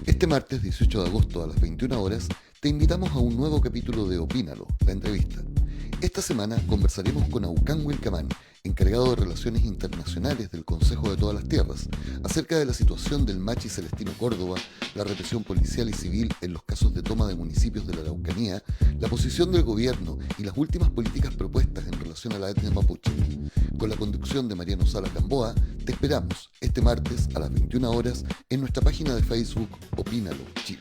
Este martes 18 de agosto a las 21 horas te invitamos a un nuevo capítulo de Opínalo, la entrevista. Esta semana conversaremos con Aucán Wilcamán, encargado de Relaciones Internacionales del Consejo de Todas las Tierras, acerca de la situación del Machi Celestino Córdoba, la represión policial y civil en los casos de toma de municipios de la Araucanía, la posición del gobierno y las últimas políticas propuestas en relación a la etnia mapuche. Con la conducción de Mariano Sala Gamboa, te esperamos este martes a las 21 horas en nuestra página de Facebook Opínalo Chile.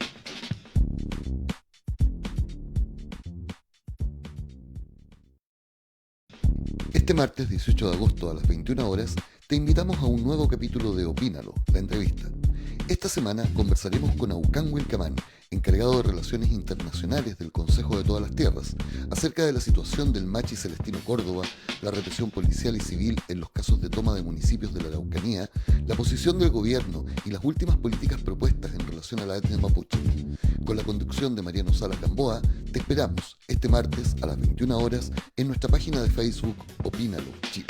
Este martes 18 de agosto a las 21 horas te invitamos a un nuevo capítulo de Opínalo, la entrevista. Esta semana conversaremos con Aucán Wilcamán, encargado de Relaciones Internacionales del Consejo de Todas las Tierras, acerca de la situación del Machi Celestino Córdoba, la represión policial y civil en los casos de toma de municipios de la Araucanía, la posición del gobierno y las últimas políticas propuestas en relación a la etnia mapuche. Con la conducción de Mariano Sala Gamboa, te esperamos este martes a las 21 horas en nuestra página de Facebook Opínalo Chile.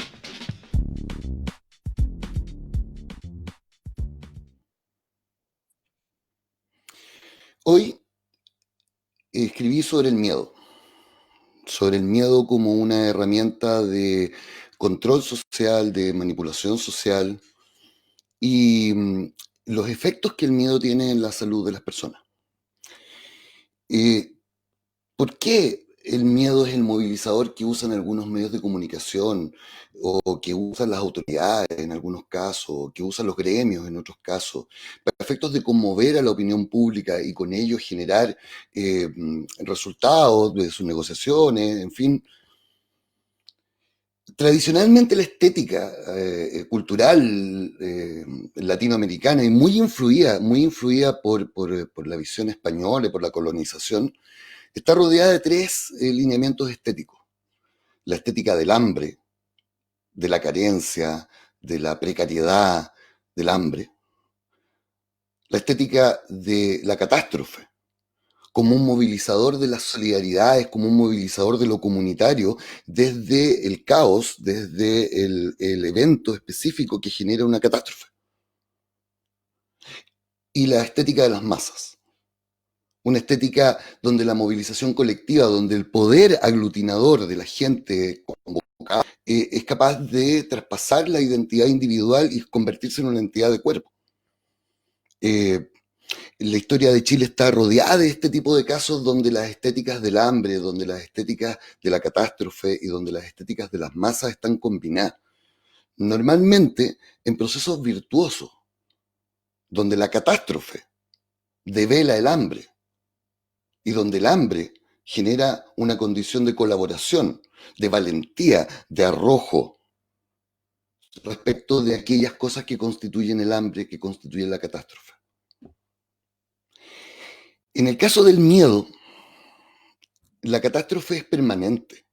Hoy escribí sobre el miedo como una herramienta de control social, de manipulación social y los efectos que el miedo tiene en la salud de las personas. Eh, ¿Por qué el miedo es el movilizador que usan algunos medios de comunicación o que usan las autoridades en algunos casos, o que usan los gremios en otros casos, para efectos de conmover a la opinión pública y con ello generar resultados de sus negociaciones, en fin? Tradicionalmente la estética cultural latinoamericana y muy influida por la visión española y por la colonización, está rodeada de tres lineamientos estéticos. La estética del hambre, de la carencia, de la precariedad, del hambre. La estética de la catástrofe, como un movilizador de las solidaridades, como un movilizador de lo comunitario, desde el caos, desde el evento específico que genera una catástrofe. Y la estética de las masas, una estética donde la movilización colectiva, donde el poder aglutinador de la gente convocada es capaz de traspasar la identidad individual y convertirse en una entidad de cuerpo. Eh, la historia de Chile está rodeada de este tipo de casos donde las estéticas del hambre, donde las estéticas de la catástrofe y donde las estéticas de las masas están combinadas. Normalmente en procesos virtuosos, donde la catástrofe devela el hambre y donde el hambre genera una condición de colaboración, de valentía, de arrojo respecto de aquellas cosas que constituyen el hambre, que constituyen la catástrofe. En el caso del miedo, la catástrofe es permanente,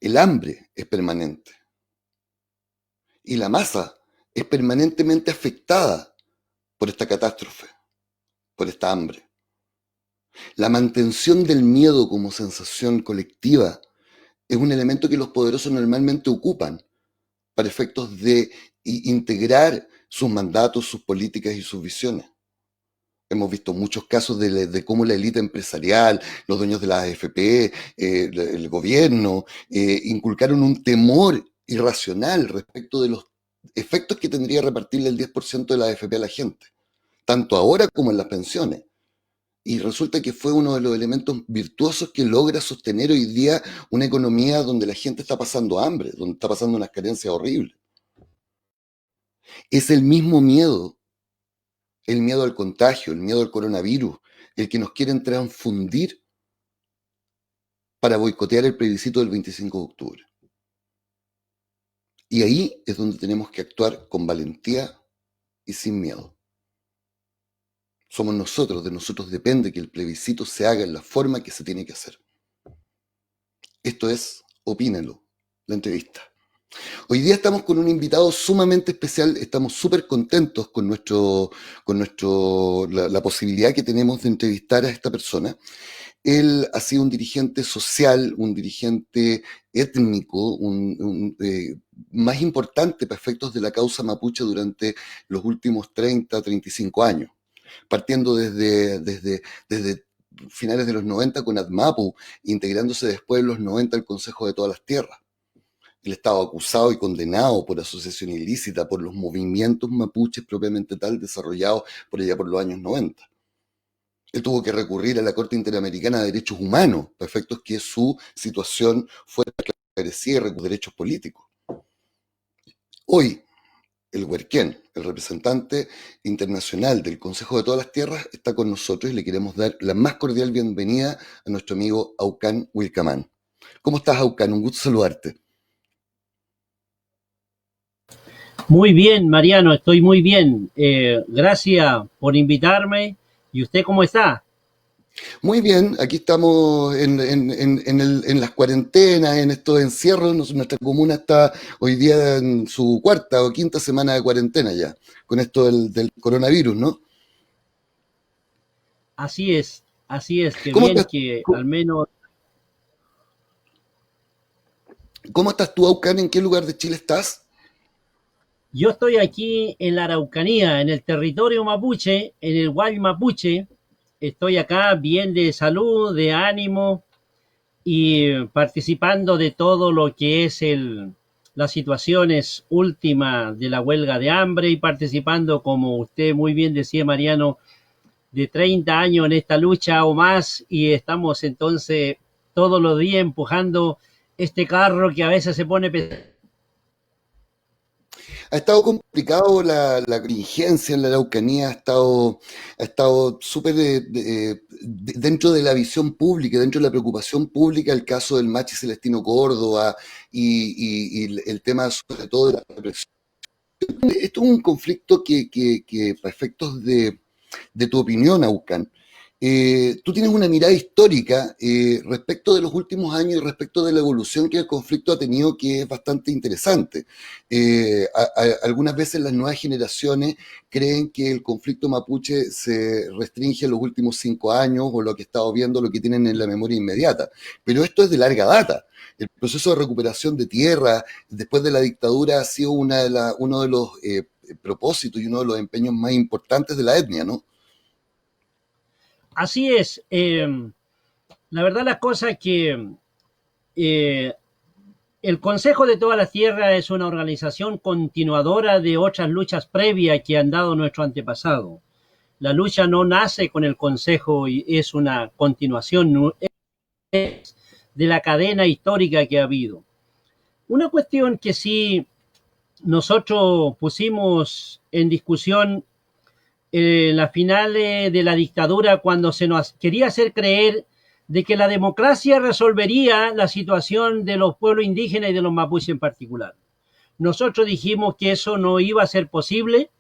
el hambre es permanente y la masa es permanentemente afectada por esta catástrofe, por esta hambre. La mantención del miedo como sensación colectiva es un elemento que los poderosos normalmente ocupan para efectos de integrar sus mandatos, sus políticas y sus visiones. Hemos visto muchos casos de cómo la élite empresarial, los dueños de las AFP, el gobierno, inculcaron un temor irracional respecto de los efectos que tendría repartirle el 10% de la AFP a la gente, tanto ahora como en las pensiones. Y resulta que fue uno de los elementos virtuosos que logra sostener hoy día una economía donde la gente está pasando hambre, donde está pasando unas carencias horribles. Es el miedo al contagio, el miedo al coronavirus, el que nos quieren transfundir para boicotear el plebiscito del 25 de octubre. Y ahí es donde tenemos que actuar con valentía y sin miedo. Somos nosotros, de nosotros depende que el plebiscito se haga en la forma que se tiene que hacer. Esto es Opínalo, la entrevista. Hoy día estamos con un invitado sumamente especial, estamos súper contentos la posibilidad que tenemos de entrevistar a esta persona. Él ha sido un dirigente social, un dirigente étnico, más importante para efectos de la causa mapuche durante los últimos 35 años, partiendo desde finales de los 90 con ADMAPU, integrándose después en los 90 al Consejo de todas las Tierras. Él estaba acusado y condenado por asociación ilícita, por los movimientos mapuches propiamente tal desarrollados por allá por los años 90. Él tuvo que recurrir a la Corte Interamericana de Derechos Humanos para efectos que su situación fuera esclarecida y derechos políticos. Hoy, el Huerquén, el representante internacional del Consejo de todas las Tierras, está con nosotros y le queremos dar la más cordial bienvenida a nuestro amigo Aucán Wilcamán. ¿Cómo estás, Aucán? Un gusto saludarte. Muy bien, Mariano, estoy muy bien. Gracias por invitarme. ¿Y usted cómo está? Muy bien, aquí estamos en las cuarentenas, en estos encierros. Nuestra comuna está hoy día en su cuarta o quinta semana de cuarentena ya, con esto del coronavirus, ¿no? Así es, qué ¿Cómo bien estás, que al menos cómo estás tú, Aucán? ¿En qué lugar de Chile estás? yo estoy aquí en la Araucanía, en el territorio mapuche, en el Guay mapuche. Estoy acá bien de salud, de ánimo y participando de todo lo que es las situaciones últimas de la huelga de hambre y participando, como usted muy bien decía, Mariano, de 30 años en esta lucha o más y estamos entonces todos los días empujando este carro que a veces se pone pesado. Ha estado complicado la contingencia en la Araucanía, ha estado súper dentro de la visión pública, dentro de la preocupación pública, el caso del Machi Celestino Córdoba y el tema sobre todo de la represión. Esto es un conflicto que para efectos de tu opinión, Aucán, tú tienes una mirada histórica respecto de los últimos años y respecto de la evolución que el conflicto ha tenido, que es bastante interesante. Algunas veces las nuevas generaciones creen que el conflicto mapuche se restringe a los últimos 5 años o lo que he estado viendo, lo que tienen en la memoria inmediata, pero esto es de larga data. El proceso de recuperación de tierra después de la dictadura ha sido uno de los propósitos y uno de los empeños más importantes de la etnia, ¿no? Así es, la verdad las cosas que eh, el Consejo de toda la Tierra es una organización continuadora de otras luchas previas que han dado nuestro antepasado. La lucha no nace con el Consejo y es una continuación de la cadena histórica que ha habido. Una cuestión que sí nosotros pusimos en discusión en las finales de la dictadura cuando se nos quería hacer creer de que la democracia resolvería la situación de los pueblos indígenas y de los mapuches en particular. Nosotros dijimos que eso no iba a ser posible.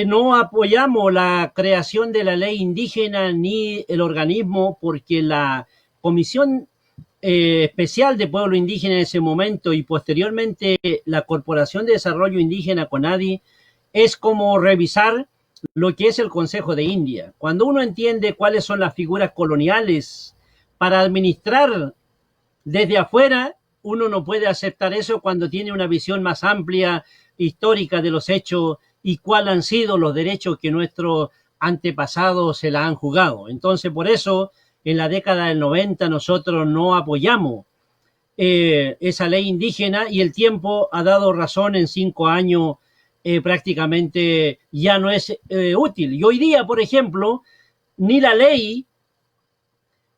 No apoyamos la creación de la ley indígena ni el organismo porque la Comisión Especial de Pueblo Indígena en ese momento y posteriormente la Corporación de Desarrollo Indígena CONADI es como revisar lo que es el Consejo de India. Cuando uno entiende cuáles son las figuras coloniales para administrar desde afuera, uno no puede aceptar eso cuando tiene una visión más amplia, histórica de los hechos y cuáles han sido los derechos que nuestros antepasados se la han jugado. Entonces, por eso, en la década del 90 nosotros no apoyamos esa ley indígena y el tiempo ha dado razón en 5 años prácticamente ya no es útil. Y hoy día, por ejemplo, ni la ley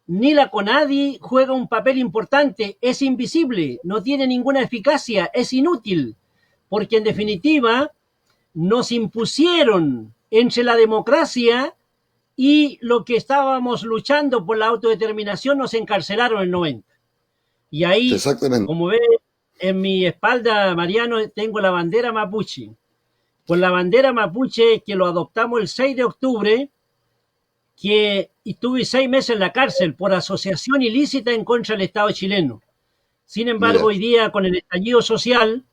ni la CONADI juega un papel importante, es invisible, no tiene ninguna eficacia, es inútil, porque en definitiva nos impusieron entre la democracia y lo que estábamos luchando por la autodeterminación, nos encarcelaron en el 90. Y ahí, Exactamente. como ve, en mi espalda, Mariano, tengo la bandera mapuche. Con la bandera mapuche que lo adoptamos el 6 de octubre, que estuve 6 meses en la cárcel por asociación ilícita en contra del Estado chileno. Sin embargo, Mira, hoy día, con el estallido social,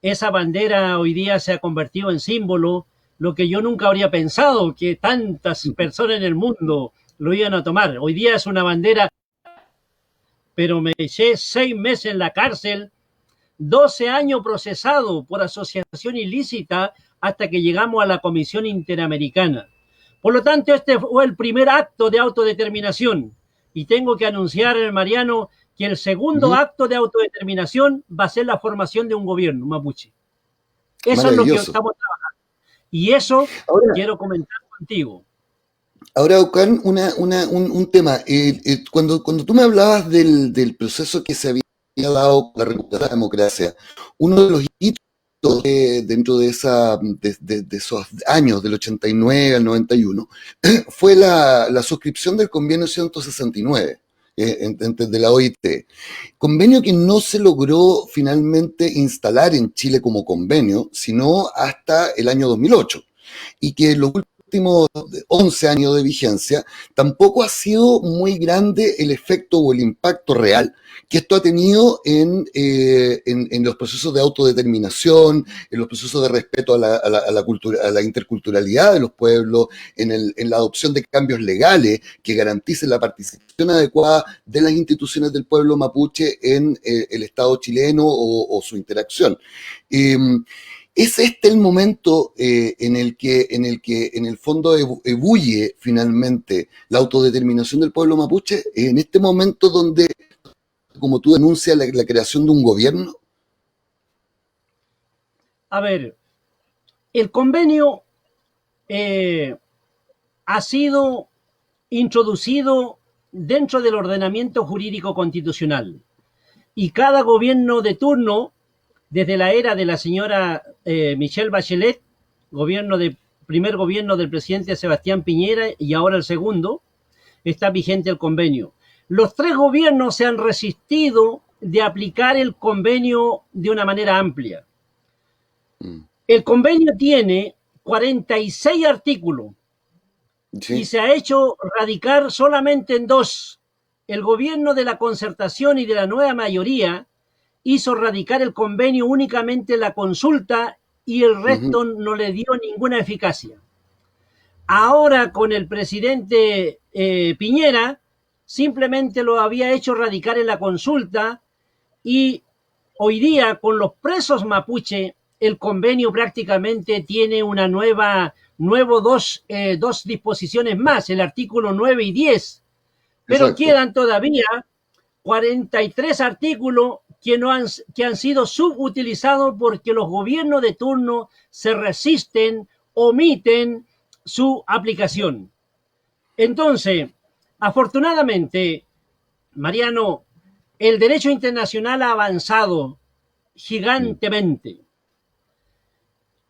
esa bandera hoy día se ha convertido en símbolo, lo que yo nunca habría pensado que tantas personas en el mundo lo iban a tomar. Hoy día es una bandera, pero me eché 6 meses en la cárcel 12 años procesado por asociación ilícita hasta que llegamos a la Comisión Interamericana. Por lo tanto, este fue el primer acto de autodeterminación. Y tengo que anunciar, Mariano, que el segundo Ujú. acto de autodeterminación va a ser la formación de un gobierno mapuche. Eso es lo que Maravilloso. estamos trabajando. Y eso Ahora, quiero comentar contigo. ahora, Ocan, un tema. Cuando tú me hablabas del proceso que se había dado con la recuperación de la democracia, uno de los hitos dentro de esos años, del 89 al 91, fue la suscripción del convenio 169 de la OIT. Convenio que no se logró finalmente instalar en Chile como convenio, sino hasta el año 2008 y que en los últimos 11 años de vigencia tampoco ha sido muy grande el efecto o el impacto real que esto ha tenido en los procesos de autodeterminación, en los procesos de respeto a la interculturalidad de los pueblos, en la adopción de cambios legales que garanticen la participación adecuada de las instituciones del pueblo mapuche en el Estado chileno o su interacción. Eh, ¿Es este el momento en el fondo ebulle finalmente la autodeterminación del pueblo mapuche? ¿En este momento donde, como tú denuncias, la creación de un gobierno? A ver, el convenio eh, ha sido introducido dentro del ordenamiento jurídico constitucional y cada gobierno de turno, desde la era de la señora Michelle Bachelet, primer gobierno del presidente Sebastián Piñera y ahora el segundo, está vigente el convenio. Los tres gobiernos se han resistido de aplicar el convenio de una manera amplia. Mm. El convenio tiene 46 artículos y ¿Sí? se ha hecho radicar solamente en dos. El gobierno de la concertación y de la nueva mayoría hizo radicar el convenio únicamente en la consulta y el Ujú. resto no le dio ninguna eficacia. Ahora con el presidente Piñera simplemente lo había hecho radicar en la consulta y hoy día con los presos mapuche el convenio prácticamente tiene dos disposiciones más, el artículo 9 y 10, pero Exacto. quedan todavía 43 artículos que han sido subutilizados porque los gobiernos de turno se resisten, omiten su aplicación. Entonces, afortunadamente, Mariano, el derecho internacional ha avanzado Mm. gigantemente.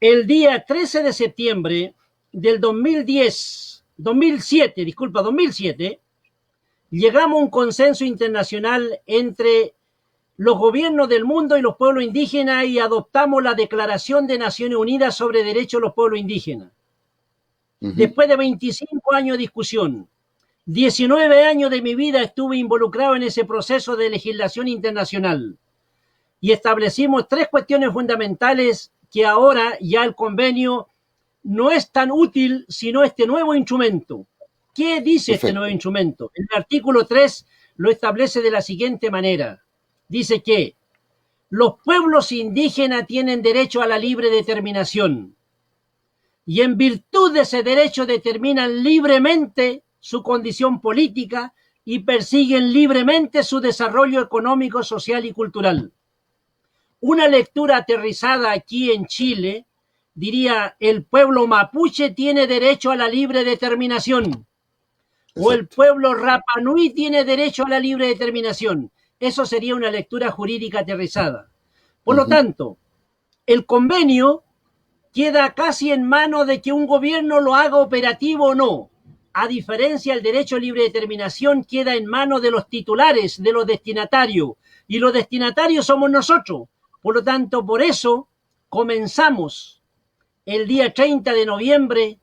El día 13 de septiembre del 2007, llegamos a un consenso internacional entre los gobiernos del mundo y los pueblos indígenas y adoptamos la Declaración de Naciones Unidas sobre Derechos de los Pueblos Indígenas. Ujú. Después de 25 años de discusión, 19 años de mi vida estuve involucrado en ese proceso de legislación internacional y establecimos tres cuestiones fundamentales que ahora ya el convenio no es tan útil sino este nuevo instrumento. ¿Qué dice este nuevo Perfecto. instrumento? El artículo 3 lo establece de la siguiente manera. Dice que los pueblos indígenas tienen derecho a la libre determinación y en virtud de ese derecho determinan libremente su condición política y persiguen libremente su desarrollo económico, social y cultural. Una lectura aterrizada aquí en Chile diría: el pueblo mapuche tiene derecho a la libre determinación o el Exacto. pueblo Rapa Nui tiene derecho a la libre determinación. Eso sería una lectura jurídica aterrizada. Por lo Ujú. tanto, el convenio queda casi en manos de que un gobierno lo haga operativo o no. A diferencia, el derecho a libre determinación queda en manos de los titulares, de los destinatarios. Y los destinatarios somos nosotros. Por lo tanto, por eso comenzamos el día 30 de noviembre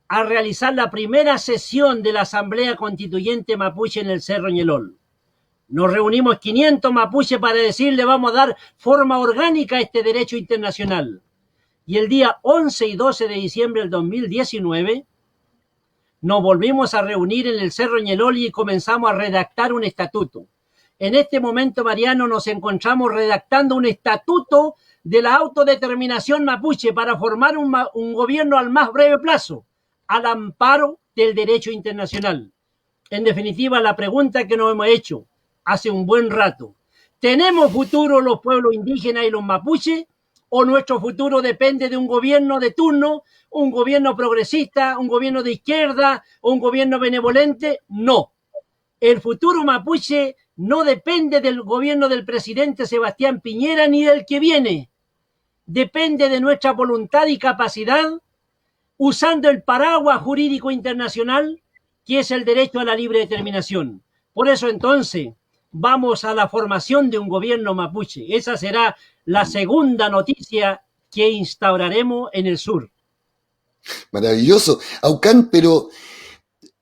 a realizar la primera sesión de la Asamblea Constituyente Mapuche en el Cerro Ñelol. Nos reunimos 500 mapuches para decirle: vamos a dar forma orgánica a este derecho internacional. Y el día 11 y 12 de diciembre del 2019 nos volvimos a reunir en el Cerro Ñelol y comenzamos a redactar un estatuto. En este momento, Mariano, nos encontramos redactando un estatuto de la autodeterminación mapuche para formar un gobierno al más breve plazo, al amparo del derecho internacional. En definitiva, la pregunta que nos hemos hecho hace un buen rato: ¿tenemos futuro los pueblos indígenas y los mapuches? ¿O nuestro futuro depende de un gobierno de turno, un gobierno progresista, un gobierno de izquierda o un gobierno benevolente? No. El futuro mapuche no depende del gobierno del presidente Sebastián Piñera ni del que viene. Depende de nuestra voluntad y capacidad, usando el paraguas jurídico internacional, que es el derecho a la libre determinación. Por eso, entonces, vamos a la formación de un gobierno mapuche. Esa será la segunda noticia que instauraremos en el sur. Maravilloso. Aucán, pero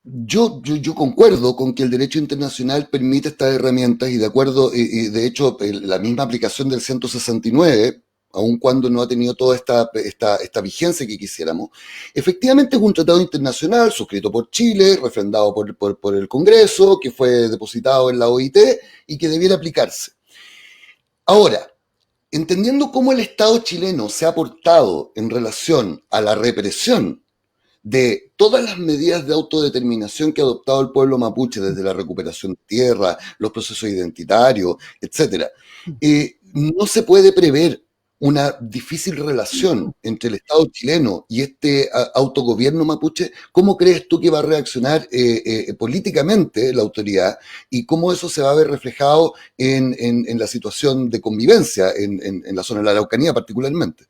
yo concuerdo con que el derecho internacional permite estas herramientas y de acuerdo, y de hecho, la misma aplicación del 169, aun cuando no ha tenido toda esta vigencia que quisiéramos, efectivamente es un tratado internacional suscrito por Chile, refrendado por el Congreso, que fue depositado en la OIT y que debiera aplicarse. Ahora, entendiendo cómo el Estado chileno se ha portado en relación a la represión de todas las medidas de autodeterminación que ha adoptado el pueblo mapuche desde la recuperación de tierra, los procesos identitarios, etcétera, no se puede prever una difícil relación entre el Estado chileno y este autogobierno mapuche. ¿Cómo crees tú que va a reaccionar políticamente la autoridad y cómo eso se va a ver reflejado en la situación de convivencia en la zona de la Araucanía particularmente?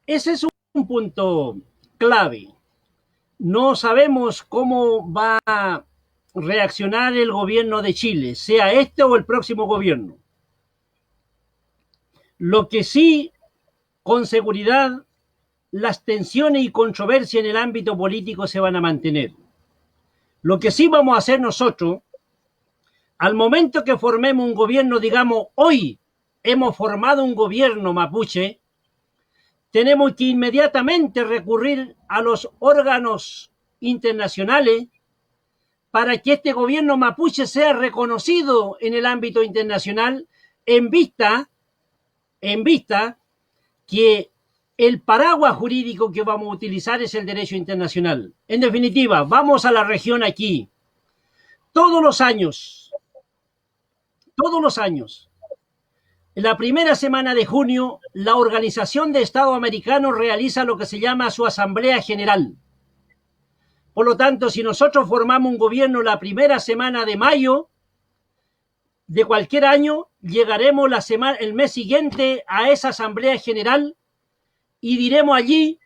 Ese es un punto clave. No sabemos cómo va a reaccionar el gobierno de Chile, sea este o el próximo gobierno. Lo que sí, con seguridad, las tensiones y controversias en el ámbito político se van a mantener. Lo que sí vamos a hacer nosotros, al momento que formemos un gobierno, digamos, hoy hemos formado un gobierno mapuche, tenemos que inmediatamente recurrir a los órganos internacionales para que este gobierno mapuche sea reconocido en el ámbito internacional en vista que el paraguas jurídico que vamos a utilizar es el derecho internacional. En definitiva, vamos a la región aquí. Todos los años, en la primera semana de junio, la Organización de Estados Americanos realiza lo que se llama su Asamblea General. Por lo tanto, si nosotros formamos un gobierno la primera semana de mayo de cualquier año, llegaremos el mes siguiente a esa Asamblea General y diremos allí: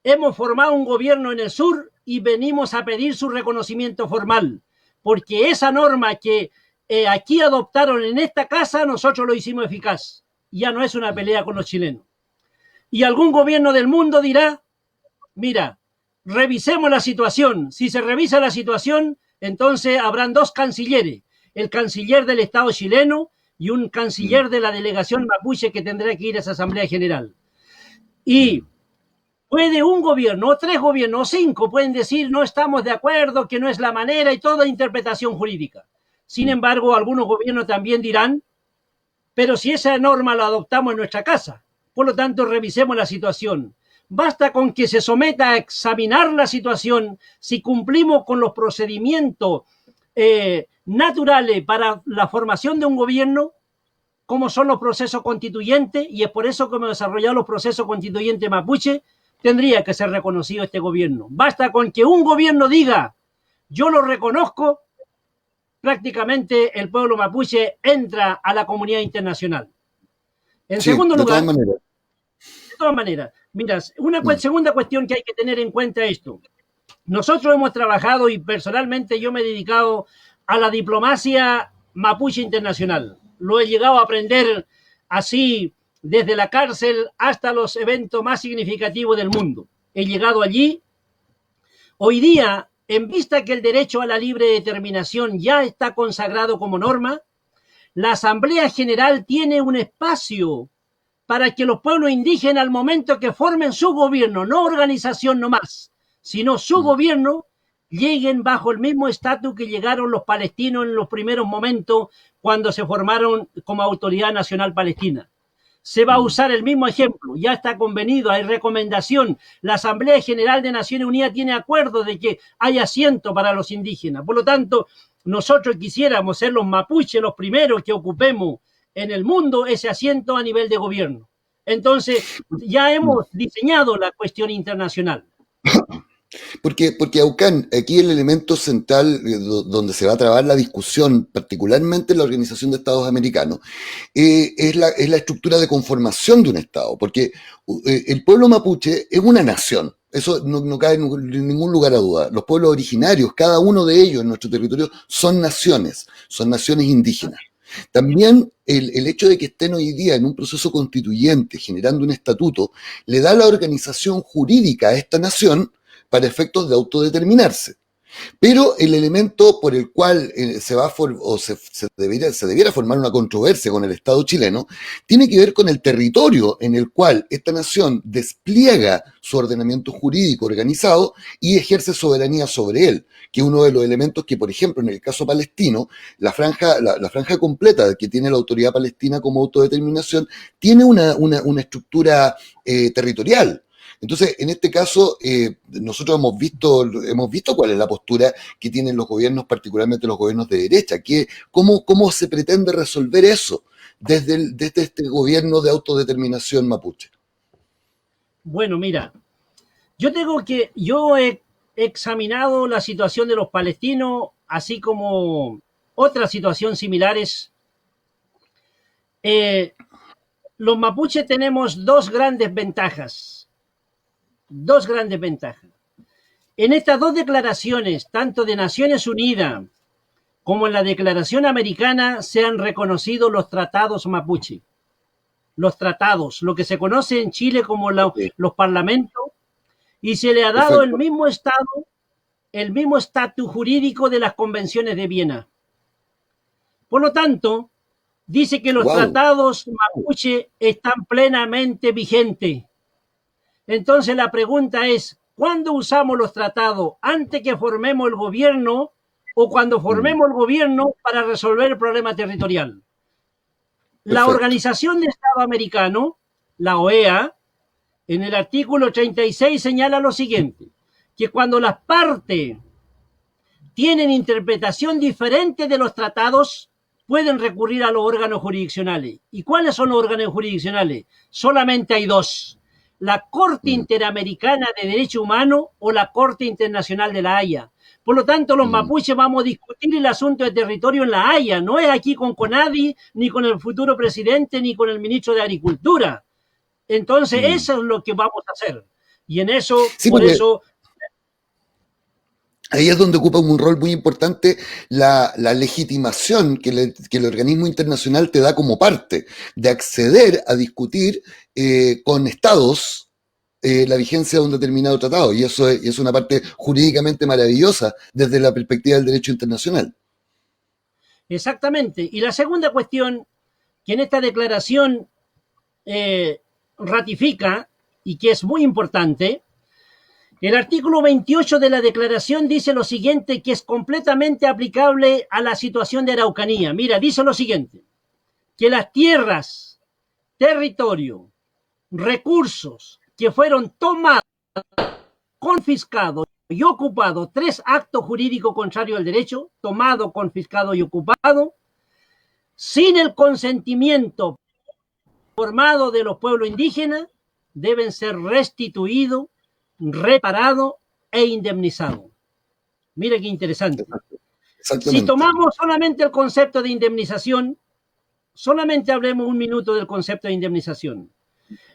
hemos formado un gobierno en el sur y venimos a pedir su reconocimiento formal, porque esa norma que aquí adoptaron en esta casa, nosotros lo hicimos eficaz. Ya no es una pelea con los chilenos. Y algún gobierno del mundo dirá: mira, revisemos la situación. Si se revisa la situación, entonces habrán dos cancilleres, el canciller del Estado chileno y un canciller de la delegación mapuche que tendrá que ir a esa Asamblea General. Y puede un gobierno, o tres gobiernos, o cinco, pueden decir: no estamos de acuerdo, que no es la manera, y toda interpretación jurídica. Sin embargo, algunos gobiernos también dirán: pero si esa norma la adoptamos en nuestra casa, por lo tanto, revisemos la situación. Basta con que se someta a examinar la situación si cumplimos con los procedimientos naturales para la formación de un gobierno, como son los procesos constituyentes, y es por eso que hemos desarrollado los procesos constituyentes mapuche. Tendría que ser reconocido este gobierno. Basta con que un gobierno diga: yo lo reconozco, prácticamente el pueblo mapuche entra a la comunidad internacional. En segundo lugar, de todas maneras, mira, una segunda cuestión que hay que tener en cuenta esto. Nosotros hemos trabajado, y personalmente yo me he dedicado a la diplomacia mapuche internacional. Lo he llegado a aprender así desde la cárcel hasta los eventos más significativos del mundo. He llegado allí. Hoy día, en vista que el derecho a la libre determinación ya está consagrado como norma, la Asamblea General tiene un espacio para que los pueblos indígenas, al momento que formen su gobierno, no organización nomás, sino su gobierno, lleguen bajo el mismo estatus que llegaron los palestinos en los primeros momentos cuando se formaron como Autoridad Nacional Palestina. Se va a usar el mismo ejemplo, ya está convenido, hay recomendación. La Asamblea General de Naciones Unidas tiene acuerdo de que hay asiento para los indígenas. Por lo tanto, nosotros quisiéramos ser los mapuches los primeros que ocupemos en el mundo ese asiento a nivel de gobierno. Entonces, ya hemos diseñado la cuestión internacional. Porque Aucán, aquí el elemento central donde se va a trabar la discusión, particularmente en la Organización de Estados Americanos, es la estructura de conformación de un Estado, porque el pueblo mapuche es una nación. Eso no cabe en ningún lugar a duda. Los pueblos originarios, cada uno de ellos en nuestro territorio, son naciones indígenas. También el hecho de que estén hoy día en un proceso constituyente, generando un estatuto, le da la organización jurídica a esta nación para efectos de autodeterminarse. Pero el elemento por el cual se debiera formar una controversia con el Estado chileno tiene que ver con el territorio en el cual esta nación despliega su ordenamiento jurídico organizado y ejerce soberanía sobre él, que es uno de los elementos que, por ejemplo, en el caso palestino, la franja completa que tiene la autoridad palestina como autodeterminación tiene una estructura territorial. Entonces, en este caso, nosotros hemos visto cuál es la postura que tienen los gobiernos, particularmente los gobiernos de derecha, cómo se pretende resolver eso desde este gobierno de autodeterminación mapuche. Bueno, mira, yo he examinado la situación de los palestinos, así como otras situaciones similares. Los mapuches tenemos dos grandes ventajas. En estas dos declaraciones, tanto de Naciones Unidas como en la Declaración Americana, se han reconocido los tratados mapuche. Los tratados, lo que se conoce en Chile como los parlamentos, y se le ha dado el mismo estatus jurídico de las convenciones de Viena. Por lo tanto, dice que los tratados mapuche están plenamente vigentes. Entonces la pregunta es, ¿cuándo usamos los tratados? ¿Antes que formemos el gobierno o cuando formemos el gobierno para resolver el problema territorial? La Organización de Estado Americano, la OEA, en el artículo 36 señala lo siguiente, que cuando las partes tienen interpretación diferente de los tratados, pueden recurrir a los órganos jurisdiccionales. ¿Y cuáles son los órganos jurisdiccionales? Solamente hay dos. La Corte Interamericana de Derechos Humanos o la Corte Internacional de la Haya. Por lo tanto, los mapuches vamos a discutir el asunto de territorio en la Haya. No es aquí con CONADI, ni con el futuro presidente, ni con el ministro de Agricultura. Entonces, eso es lo que vamos a hacer. Y en eso, sí, por eso... Ahí es donde ocupa un rol muy importante la legitimación que el organismo internacional te da como parte de acceder a discutir con estados la vigencia de un determinado tratado. Y eso es una parte jurídicamente maravillosa desde la perspectiva del derecho internacional. Exactamente. Y la segunda cuestión que en esta declaración ratifica y que es muy importante, el artículo 28 de la declaración dice lo siguiente, que es completamente aplicable a la situación de Araucanía. Mira, dice lo siguiente, que las tierras, territorio, recursos que fueron tomados, confiscados y ocupados, tres actos jurídicos contrarios al derecho, tomado, confiscado y ocupado, sin el consentimiento formado de los pueblos indígenas, deben ser restituidos, reparado e indemnizado. Mire qué interesante. Si tomamos solamente el concepto de indemnización, solamente hablemos un minuto del concepto de indemnización.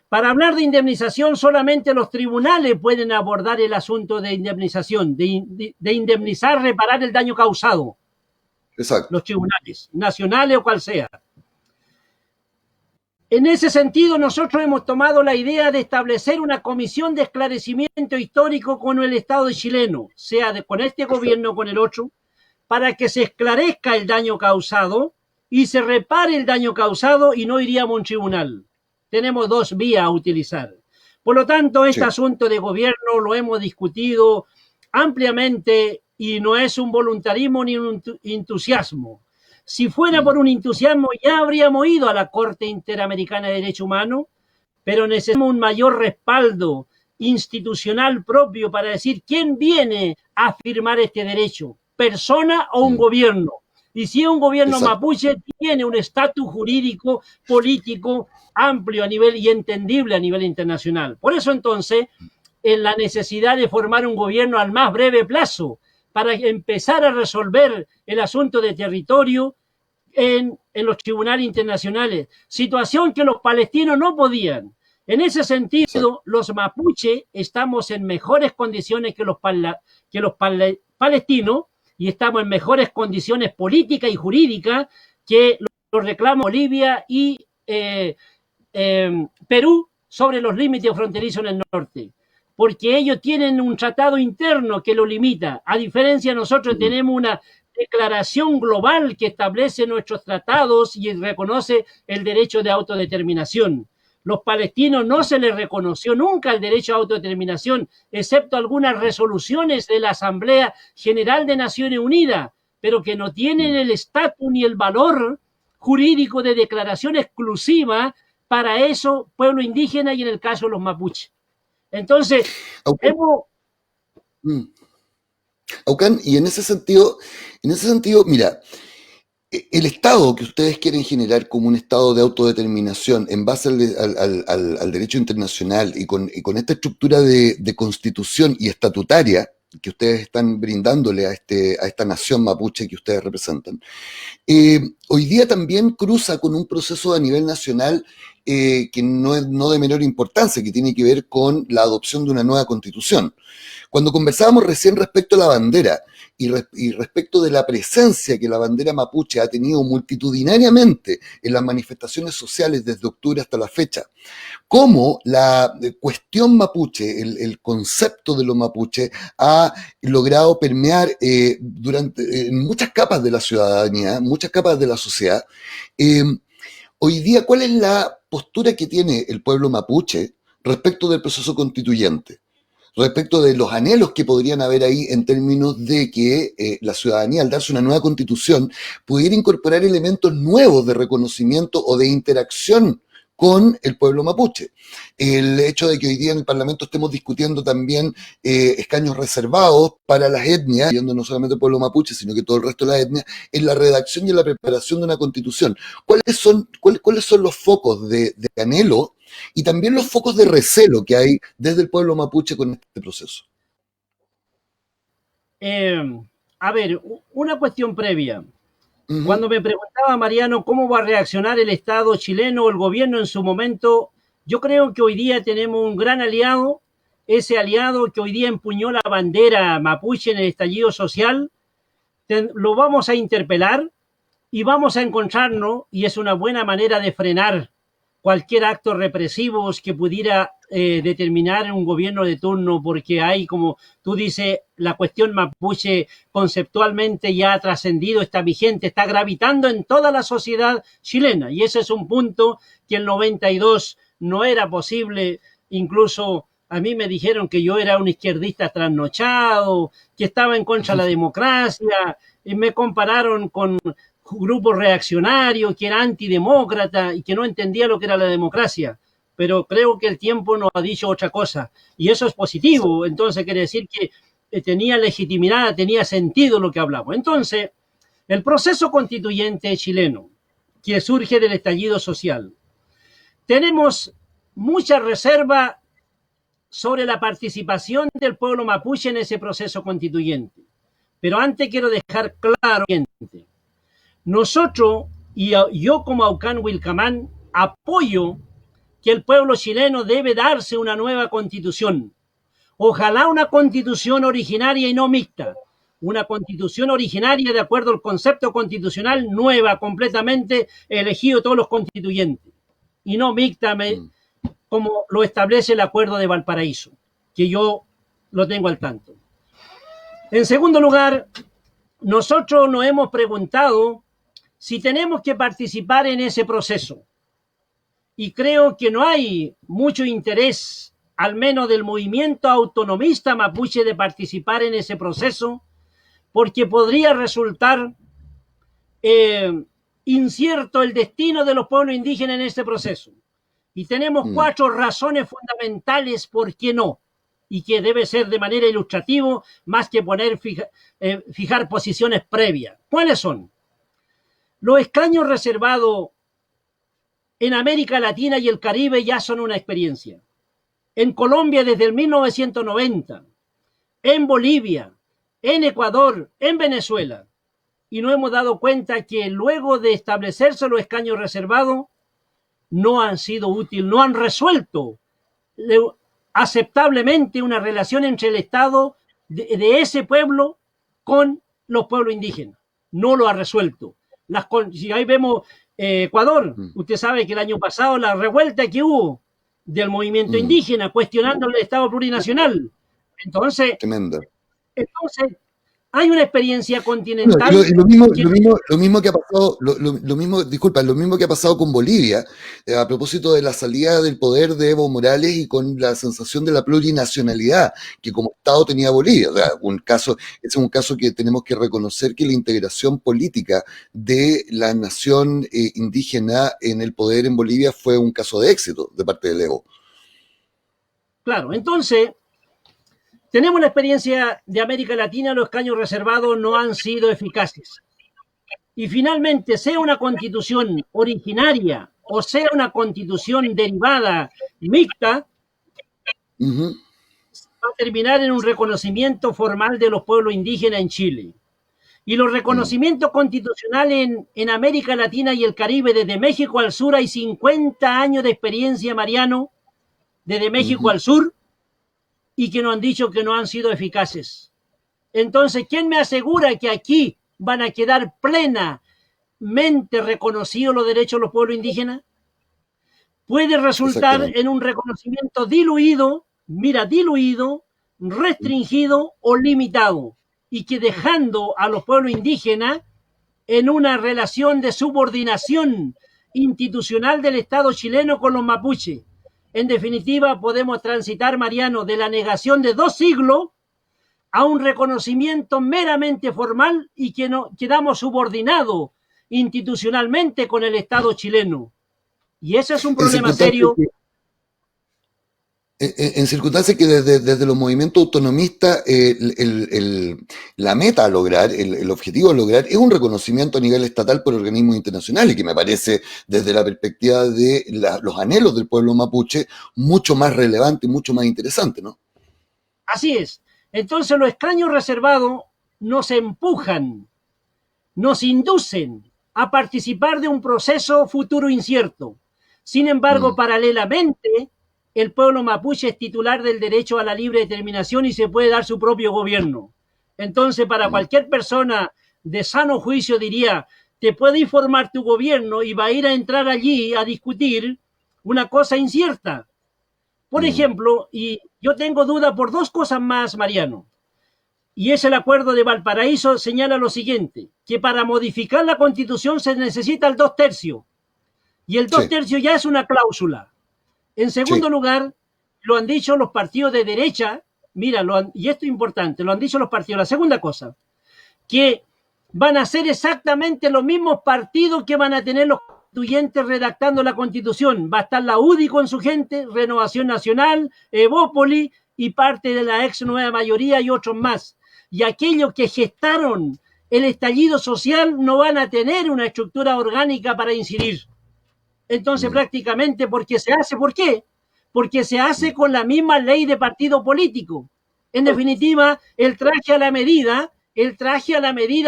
Para hablar de indemnización, solamente los tribunales pueden abordar el asunto de indemnización, de indemnizar, reparar el daño causado. Exacto. Los tribunales, nacionales o cual sea. En ese sentido, nosotros hemos tomado la idea de establecer una comisión de esclarecimiento histórico con el Estado chileno, sea con este gobierno o con el otro, para que se esclarezca el daño causado y se repare el daño causado y no iríamos a un tribunal. Tenemos dos vías a utilizar. Por lo tanto, este asunto de gobierno lo hemos discutido ampliamente y no es un voluntarismo ni un entusiasmo. Si fuera por un entusiasmo, ya habríamos ido a la Corte Interamericana de Derechos Humanos, pero necesitamos un mayor respaldo institucional propio para decir quién viene a firmar este derecho, persona o un gobierno. Y si es un gobierno Exacto. mapuche, tiene un estatus jurídico, político, amplio a nivel y entendible a nivel internacional. Por eso entonces, en la necesidad de formar un gobierno al más breve plazo para empezar a resolver el asunto de territorio en los tribunales internacionales, situación que los palestinos no podían. En ese sentido, Exacto. los mapuches estamos en mejores condiciones que los palestinos y estamos en mejores condiciones políticas y jurídicas que los reclamos Bolivia y Perú sobre los límites fronterizos en el norte, porque ellos tienen un tratado interno que lo limita. A diferencia, nosotros tenemos una declaración global que establece nuestros tratados y reconoce el derecho de autodeterminación. Los palestinos no se les reconoció nunca el derecho a autodeterminación, excepto algunas resoluciones de la Asamblea General de Naciones Unidas, pero que no tienen el estatus ni el valor jurídico de declaración exclusiva para eso, pueblo indígena y en el caso de los mapuches. Entonces, hemos... Aucán, y en ese sentido, mira, el Estado que ustedes quieren generar como un Estado de autodeterminación en base al derecho internacional y con esta estructura de constitución y estatutaria que ustedes están brindándole a esta nación mapuche que ustedes representan, hoy día también cruza con un proceso a nivel nacional que no es no de menor importancia, que tiene que ver con la adopción de una nueva constitución. Cuando conversábamos recién respecto a la bandera y respecto de la presencia que la bandera mapuche ha tenido multitudinariamente en las manifestaciones sociales desde octubre hasta la fecha, cómo la cuestión mapuche, el concepto de lo mapuche, ha logrado permear en muchas capas de la ciudadanía, muchas capas de la sociedad. Eh, Hoy día, ¿cuál es la postura que tiene el pueblo mapuche respecto del proceso constituyente? Respecto de los anhelos que podrían haber ahí en términos de que la ciudadanía, al darse una nueva constitución, pudiera incorporar elementos nuevos de reconocimiento o de interacción con el pueblo mapuche. El hecho de que hoy día en el Parlamento estemos discutiendo también escaños reservados para las etnias, viendo no solamente el pueblo mapuche, sino que todo el resto de las etnias, en la redacción y en la preparación de una constitución. ¿Cuáles son los focos de anhelo y también los focos de recelo que hay desde el pueblo mapuche con este proceso? A ver, una cuestión previa. Cuando me preguntaba Mariano cómo va a reaccionar el Estado chileno o el gobierno en su momento, yo creo que hoy día tenemos un gran aliado, ese aliado que hoy día empuñó la bandera mapuche en el estallido social, lo vamos a interpelar y vamos a encontrarnos, y es una buena manera de frenar cualquier acto represivo que pudiera determinar un gobierno de turno, porque hay, como tú dices, la cuestión mapuche conceptualmente ya ha trascendido, está vigente, está gravitando en toda la sociedad chilena, y ese es un punto que en el 92 no era posible. Incluso a mí me dijeron que yo era un izquierdista trasnochado, que estaba en contra de la democracia, y me compararon con grupo reaccionario, que era antidemócrata y que no entendía lo que era la democracia. Pero creo que el tiempo nos ha dicho otra cosa. Y eso es positivo. Entonces quiere decir que tenía legitimidad, tenía sentido lo que hablamos. Entonces, el proceso constituyente chileno, que surge del estallido social, tenemos mucha reserva sobre la participación del pueblo mapuche en ese proceso constituyente. Pero antes quiero dejar claro lo siguiente. Nosotros, y yo como Aucán Wilcamán, apoyo que el pueblo chileno debe darse una nueva constitución. Ojalá una constitución originaria y no mixta. Una constitución originaria de acuerdo al concepto constitucional, nueva, completamente elegido todos los constituyentes. Y no mixta como lo establece el Acuerdo de Valparaíso, que yo lo tengo al tanto. En segundo lugar, nosotros nos hemos preguntado si tenemos que participar en ese proceso. Y creo que no hay mucho interés, al menos del movimiento autonomista mapuche, de participar en ese proceso, porque podría resultar incierto el destino de los pueblos indígenas en este proceso. Y tenemos 4 razones fundamentales por qué no, y que debe ser de manera ilustrativa, más que fijar posiciones previas. ¿Cuáles son? Los escaños reservados en América Latina y el Caribe ya son una experiencia. En Colombia desde el 1990, en Bolivia, en Ecuador, en Venezuela. Y nos hemos dado cuenta que luego de establecerse los escaños reservados, no han sido útiles, no han resuelto aceptablemente una relación entre el Estado de ese pueblo con los pueblos indígenas. No lo ha resuelto. Si ahí vemos Ecuador, usted sabe que el año pasado la revuelta que hubo del movimiento indígena cuestionando el Estado plurinacional. Entonces, hay una experiencia continental. Lo mismo que ha pasado, lo mismo que ha pasado con Bolivia, a propósito de la salida del poder de Evo Morales y con la sensación de la plurinacionalidad que como Estado tenía Bolivia. O sea, ese es un caso que tenemos que reconocer, que la integración política de la nación indígena en el poder en Bolivia fue un caso de éxito de parte de Evo. Claro, entonces tenemos la experiencia de América Latina, los escaños reservados no han sido eficaces. Y finalmente, sea una constitución originaria o sea una constitución derivada mixta, va a terminar en un reconocimiento formal de los pueblos indígenas en Chile. Y los reconocimientos constitucionales en América Latina y el Caribe, desde México al sur, hay 50 años de experiencia, Mariano, desde México al sur, y que nos han dicho que no han sido eficaces. Entonces, ¿quién me asegura que aquí van a quedar plenamente reconocidos los derechos de los pueblos indígenas? Puede resultar en un reconocimiento diluido, restringido o limitado, y que dejando a los pueblos indígenas en una relación de subordinación institucional del Estado chileno con los mapuches. En definitiva, podemos transitar, Mariano, de la negación de 2 siglos a un reconocimiento meramente formal y que quedamos subordinados institucionalmente con el Estado chileno. Y ese es un problema serio. En circunstancias que desde los movimientos autonomistas la meta a lograr, el objetivo a lograr es un reconocimiento a nivel estatal por organismos internacionales, que me parece desde la perspectiva de los anhelos del pueblo mapuche mucho más relevante y mucho más interesante, ¿no? Así es. Entonces los escaños reservados nos empujan, nos inducen a participar de un proceso futuro incierto. Sin embargo, paralelamente, el pueblo mapuche es titular del derecho a la libre determinación y se puede dar su propio gobierno. Entonces, para cualquier persona de sano juicio diría, te puede informar tu gobierno y va a ir a entrar allí a discutir una cosa incierta. Por ejemplo, y yo tengo duda por 2 cosas más, Mariano, y es el acuerdo de Valparaíso, señala lo siguiente, que para modificar la Constitución se necesita el 2/3, y el 2/3 ya es una cláusula. En segundo lugar, lo han dicho los partidos de derecha, mira, y esto es importante, lo han dicho los partidos. La segunda cosa, que van a ser exactamente los mismos partidos que van a tener los constituyentes redactando la Constitución. Va a estar la UDI con su gente, Renovación Nacional, Evópoli y parte de la ex nueva mayoría y otros más. Y aquellos que gestaron el estallido social no van a tener una estructura orgánica para incidir. Entonces, prácticamente, porque se hace, ¿por qué? Porque se hace con la misma ley de partido político. En definitiva, el traje a la medida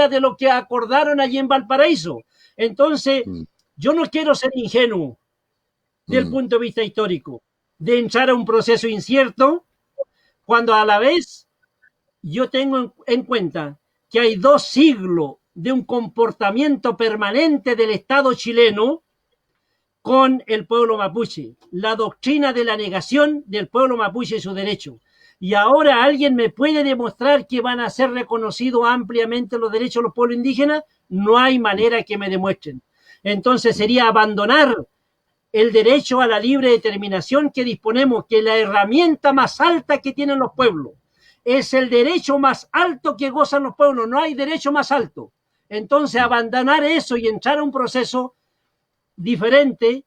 de lo que acordaron allí en Valparaíso. Entonces, yo no quiero ser ingenuo del punto de vista histórico, de entrar a un proceso incierto, cuando a la vez yo tengo en cuenta que hay 2 siglos de un comportamiento permanente del Estado chileno con el pueblo mapuche, la doctrina de la negación del pueblo mapuche y su derecho. Y ahora alguien me puede demostrar que van a ser reconocidos ampliamente los derechos de los pueblos indígenas, no hay manera que me demuestren. Entonces sería abandonar el derecho a la libre determinación que disponemos, que es la herramienta más alta que tienen los pueblos. es el derecho más alto que gozan los pueblos, no hay derecho más alto. Entonces, abandonar eso y entrar a un proceso diferente,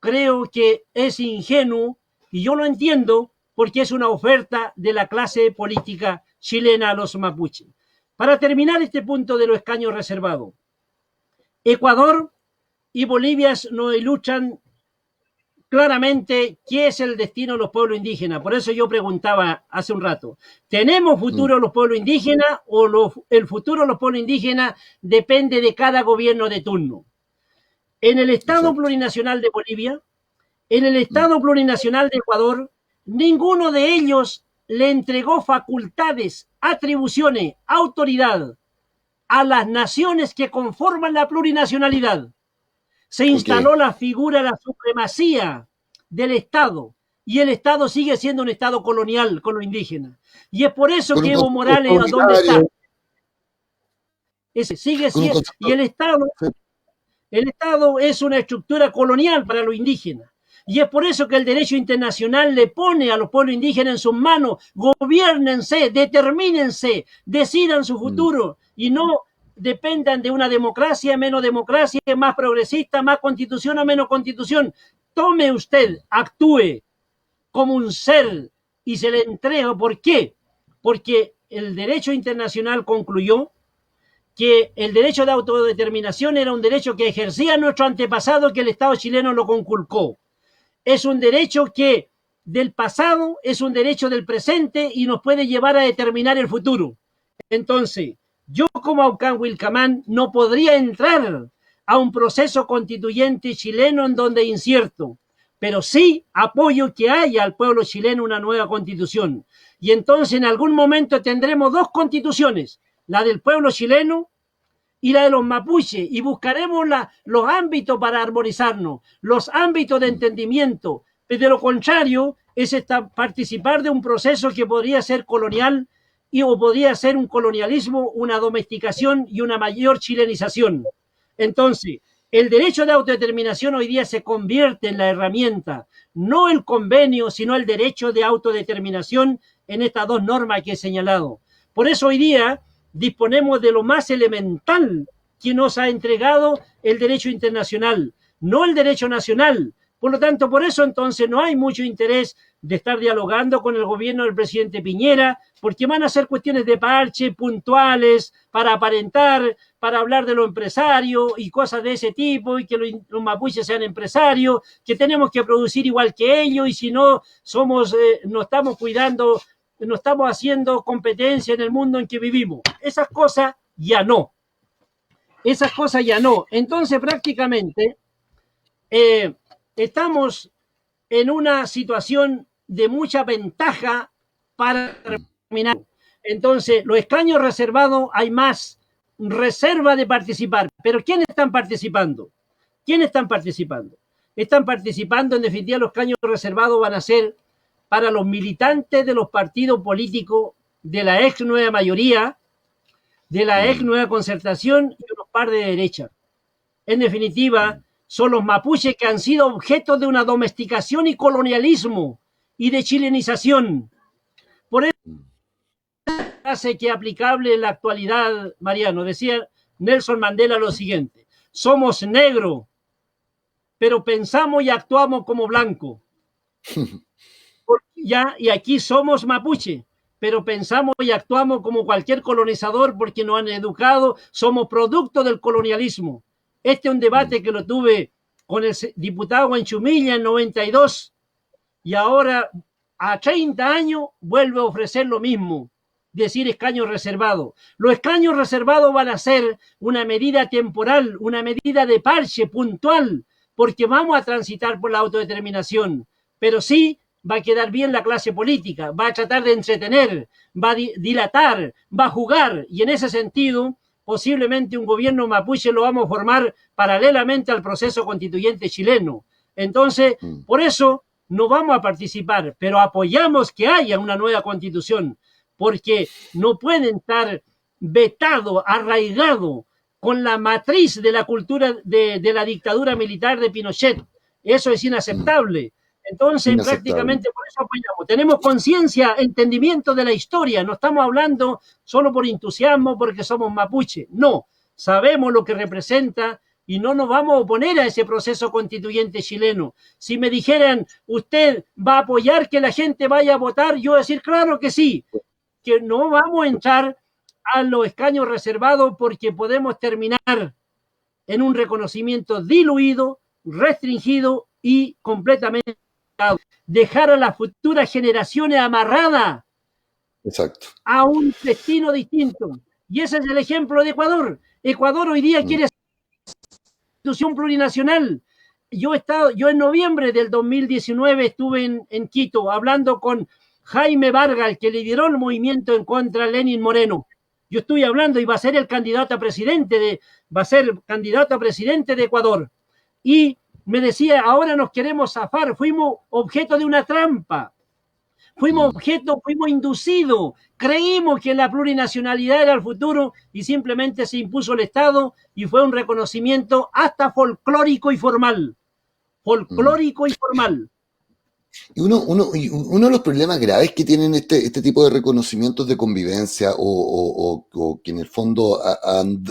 creo que es ingenuo, y yo lo entiendo porque es una oferta de la clase política chilena a los mapuches. Para terminar este punto de los escaños reservados, Ecuador y Bolivia nos ilustran claramente qué es el destino de los pueblos indígenas. Por eso yo preguntaba hace un rato, ¿tenemos futuro los pueblos indígenas o el futuro de los pueblos indígenas depende de cada gobierno de turno? En el Estado plurinacional de Bolivia, en el Estado plurinacional de Ecuador, ninguno de ellos le entregó facultades, atribuciones, autoridad a las naciones que conforman la plurinacionalidad. Se instaló la figura de la supremacía del Estado y el Estado sigue siendo un Estado colonial con los indígenas. Y es por eso que Evo Morales, ¿dónde está? Ese sigue siendo, y el Estado es una estructura colonial para los indígenas. Y es por eso que el derecho internacional le pone a los pueblos indígenas en sus manos, gobiernense, determínense, decidan su futuro y no dependan de una democracia, menos democracia, más progresista, más constitución o menos constitución. Tome usted, actúe como un ser y se le entrega. ¿Por qué? Porque el derecho internacional concluyó que el derecho de autodeterminación era un derecho que ejercía nuestro antepasado, que el Estado chileno lo conculcó. Es un derecho que del pasado, es un derecho del presente y nos puede llevar a determinar el futuro. Entonces, yo como Aucán Wilcamán no podría entrar a un proceso constituyente chileno en donde incierto, pero sí apoyo que haya al pueblo chileno una nueva constitución. Y entonces en algún momento tendremos dos constituciones, la del pueblo chileno y la de los mapuches, y buscaremos los ámbitos para armonizarnos, los ámbitos de entendimiento. Pero de lo contrario, es participar de un proceso que podría ser colonial o podría ser un colonialismo, una domesticación y una mayor chilenización. Entonces, el derecho de autodeterminación hoy día se convierte en la herramienta, no el convenio, sino el derecho de autodeterminación en estas dos normas que he señalado. Por eso hoy día disponemos de lo más elemental que nos ha entregado el derecho internacional, no el derecho nacional. Por lo tanto, por eso entonces no hay mucho interés de estar dialogando con el gobierno del presidente Piñera, porque van a ser cuestiones de parche, puntuales, para aparentar, para hablar de los empresarios y cosas de ese tipo, y que los mapuches sean empresarios, que tenemos que producir igual que ellos, y si no, no estamos cuidando, no estamos haciendo competencia en el mundo en que vivimos. Esas cosas ya no. Esas cosas ya no. Entonces, prácticamente, estamos en una situación de mucha ventaja para terminar. Entonces, los escaños reservados, hay más reserva de participar. Pero ¿quiénes están participando? ¿Quiénes están participando? Están participando, en definitiva, los escaños reservados van a ser para los militantes de los partidos políticos de la ex nueva mayoría, de la ex nueva concertación y unos par de derecha. En definitiva, son los mapuches que han sido objeto de una domesticación y colonialismo y de chilenización. Por eso hace que aplicable en la actualidad, Mariano, decía Nelson Mandela lo siguiente: somos negros, pero pensamos y actuamos como blancos. Y aquí somos mapuche, pero pensamos y actuamos como cualquier colonizador porque nos han educado, somos producto del colonialismo. Este es un debate que lo tuve con el diputado Guanchumilla en 92 y ahora a 30 años vuelve a ofrecer lo mismo, decir escaños reservados. Los escaños reservados van a ser una medida temporal, una medida de parche puntual, porque vamos a transitar por la autodeterminación, pero sí va a quedar bien la clase política, va a tratar de entretener, va a dilatar, va a jugar, y en ese sentido posiblemente un gobierno mapuche lo vamos a formar paralelamente al proceso constituyente chileno. Entonces, por eso no vamos a participar, pero apoyamos que haya una nueva constitución, porque no pueden estar vetados, arraigados con la matriz de la cultura de la dictadura militar de Pinochet. Eso es inaceptable. Entonces, inaceptable. prácticamente por eso apoyamos. Tenemos conciencia, entendimiento de la historia. No estamos hablando solo por entusiasmo porque somos mapuche. No, sabemos lo que representa y no nos vamos a oponer a ese proceso constituyente chileno. Si me dijeran, usted va a apoyar que la gente vaya a votar, yo voy a decir, claro que sí, que no vamos a entrar a los escaños reservados porque podemos terminar en un reconocimiento diluido, restringido y completamente dejar a las futuras generaciones amarradas Exacto. a un destino distinto. Y ese es el ejemplo de Ecuador. Ecuador hoy día Mm. quiere ser una institución plurinacional. Yo en noviembre del 2019 estuve en Quito hablando con Jaime Vargas, el que lideró el movimiento en contra de Lenin Moreno. Yo estoy hablando y va a ser el candidato a presidente de Ecuador. Y me decía, ahora nos queremos zafar, fuimos objeto de una trampa. Fuimos Mm. objeto, fuimos inducidos, creímos que la plurinacionalidad era el futuro y simplemente se impuso el Estado y fue un reconocimiento hasta folclórico y formal. Mm. Folclórico y formal. Y uno de los problemas graves que tienen este tipo de reconocimientos de convivencia o que en el fondo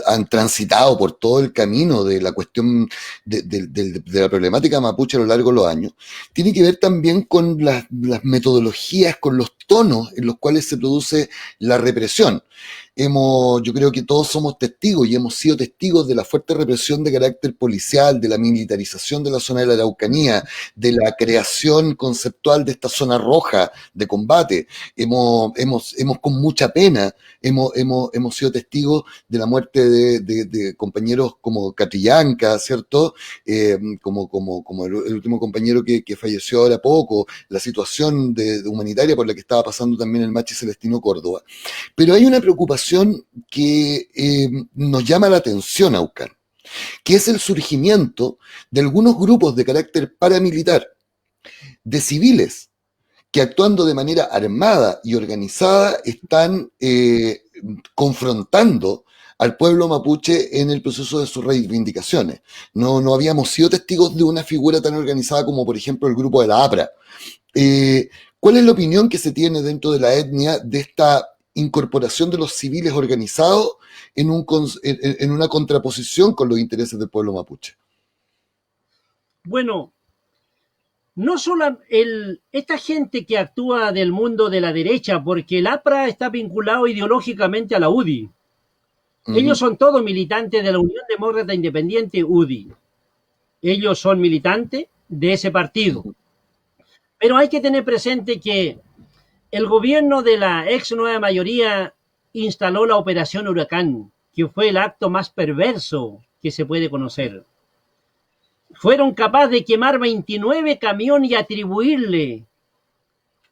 han transitado por todo el camino de la cuestión de la problemática mapuche a lo largo de los años, tiene que ver también con las metodologías, con los tonos en los cuales se produce la represión. Yo creo que todos somos testigos y hemos sido testigos de la fuerte represión de carácter policial, de la militarización de la zona de la Araucanía, de la creación conceptual de esta zona roja de combate. Hemos con mucha pena, hemos sido testigos de la muerte de compañeros como Catrillanca, ¿cierto? Como el último compañero que falleció ahora poco, la situación humanitaria por la que estaba pasando también el Machi Celestino Córdoba. Pero hay una preocupación que nos llama la atención, Aucan, que es el surgimiento de algunos grupos de carácter paramilitar, de civiles, que actuando de manera armada y organizada están confrontando al pueblo mapuche en el proceso de sus reivindicaciones. No habíamos sido testigos de una figura tan organizada como, por ejemplo, el grupo de la APRA. ¿Cuál es la opinión que se tiene dentro de la etnia de esta incorporación de los civiles organizados en una contraposición con los intereses del pueblo mapuche? Bueno, no solo esta gente que actúa del mundo de la derecha, porque el APRA está vinculado ideológicamente a la UDI. Uh Ellos -huh. son todos militantes de la Unión Demócrata Independiente UDI. Ellos son militantes de ese Uh partido. -huh. Pero hay que tener presente que el gobierno de la ex nueva mayoría instaló la Operación Huracán, que fue el acto más perverso que se puede conocer. Fueron capaces de quemar 29 camiones y atribuirle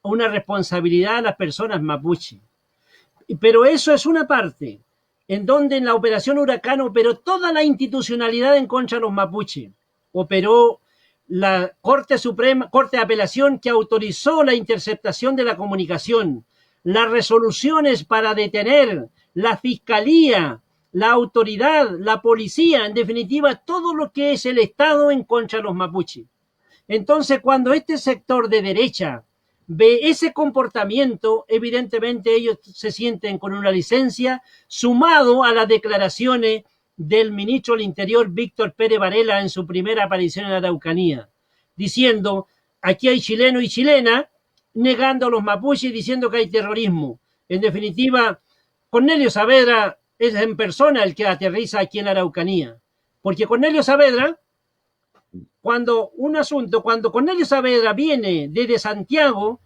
una responsabilidad a las personas mapuche. Pero eso es una parte, en donde en la Operación Huracán operó toda la institucionalidad en contra de los mapuche. Operó la Corte Suprema, Corte de Apelación, que autorizó la interceptación de la comunicación, las resoluciones para detener, la fiscalía, la autoridad, la policía, en definitiva, todo lo que es el Estado en contra de los mapuche. Entonces, cuando este sector de derecha ve ese comportamiento, evidentemente ellos se sienten con una licencia, sumado a las declaraciones del ministro del Interior, Víctor Pérez Varela, en su primera aparición en la Araucanía, diciendo, aquí hay chileno y chilena, negando a los mapuches y diciendo que hay terrorismo. En definitiva, Cornelio Saavedra es en persona el que aterriza aquí en la Araucanía, porque Cornelio Saavedra, cuando Cornelio Saavedra viene desde Santiago,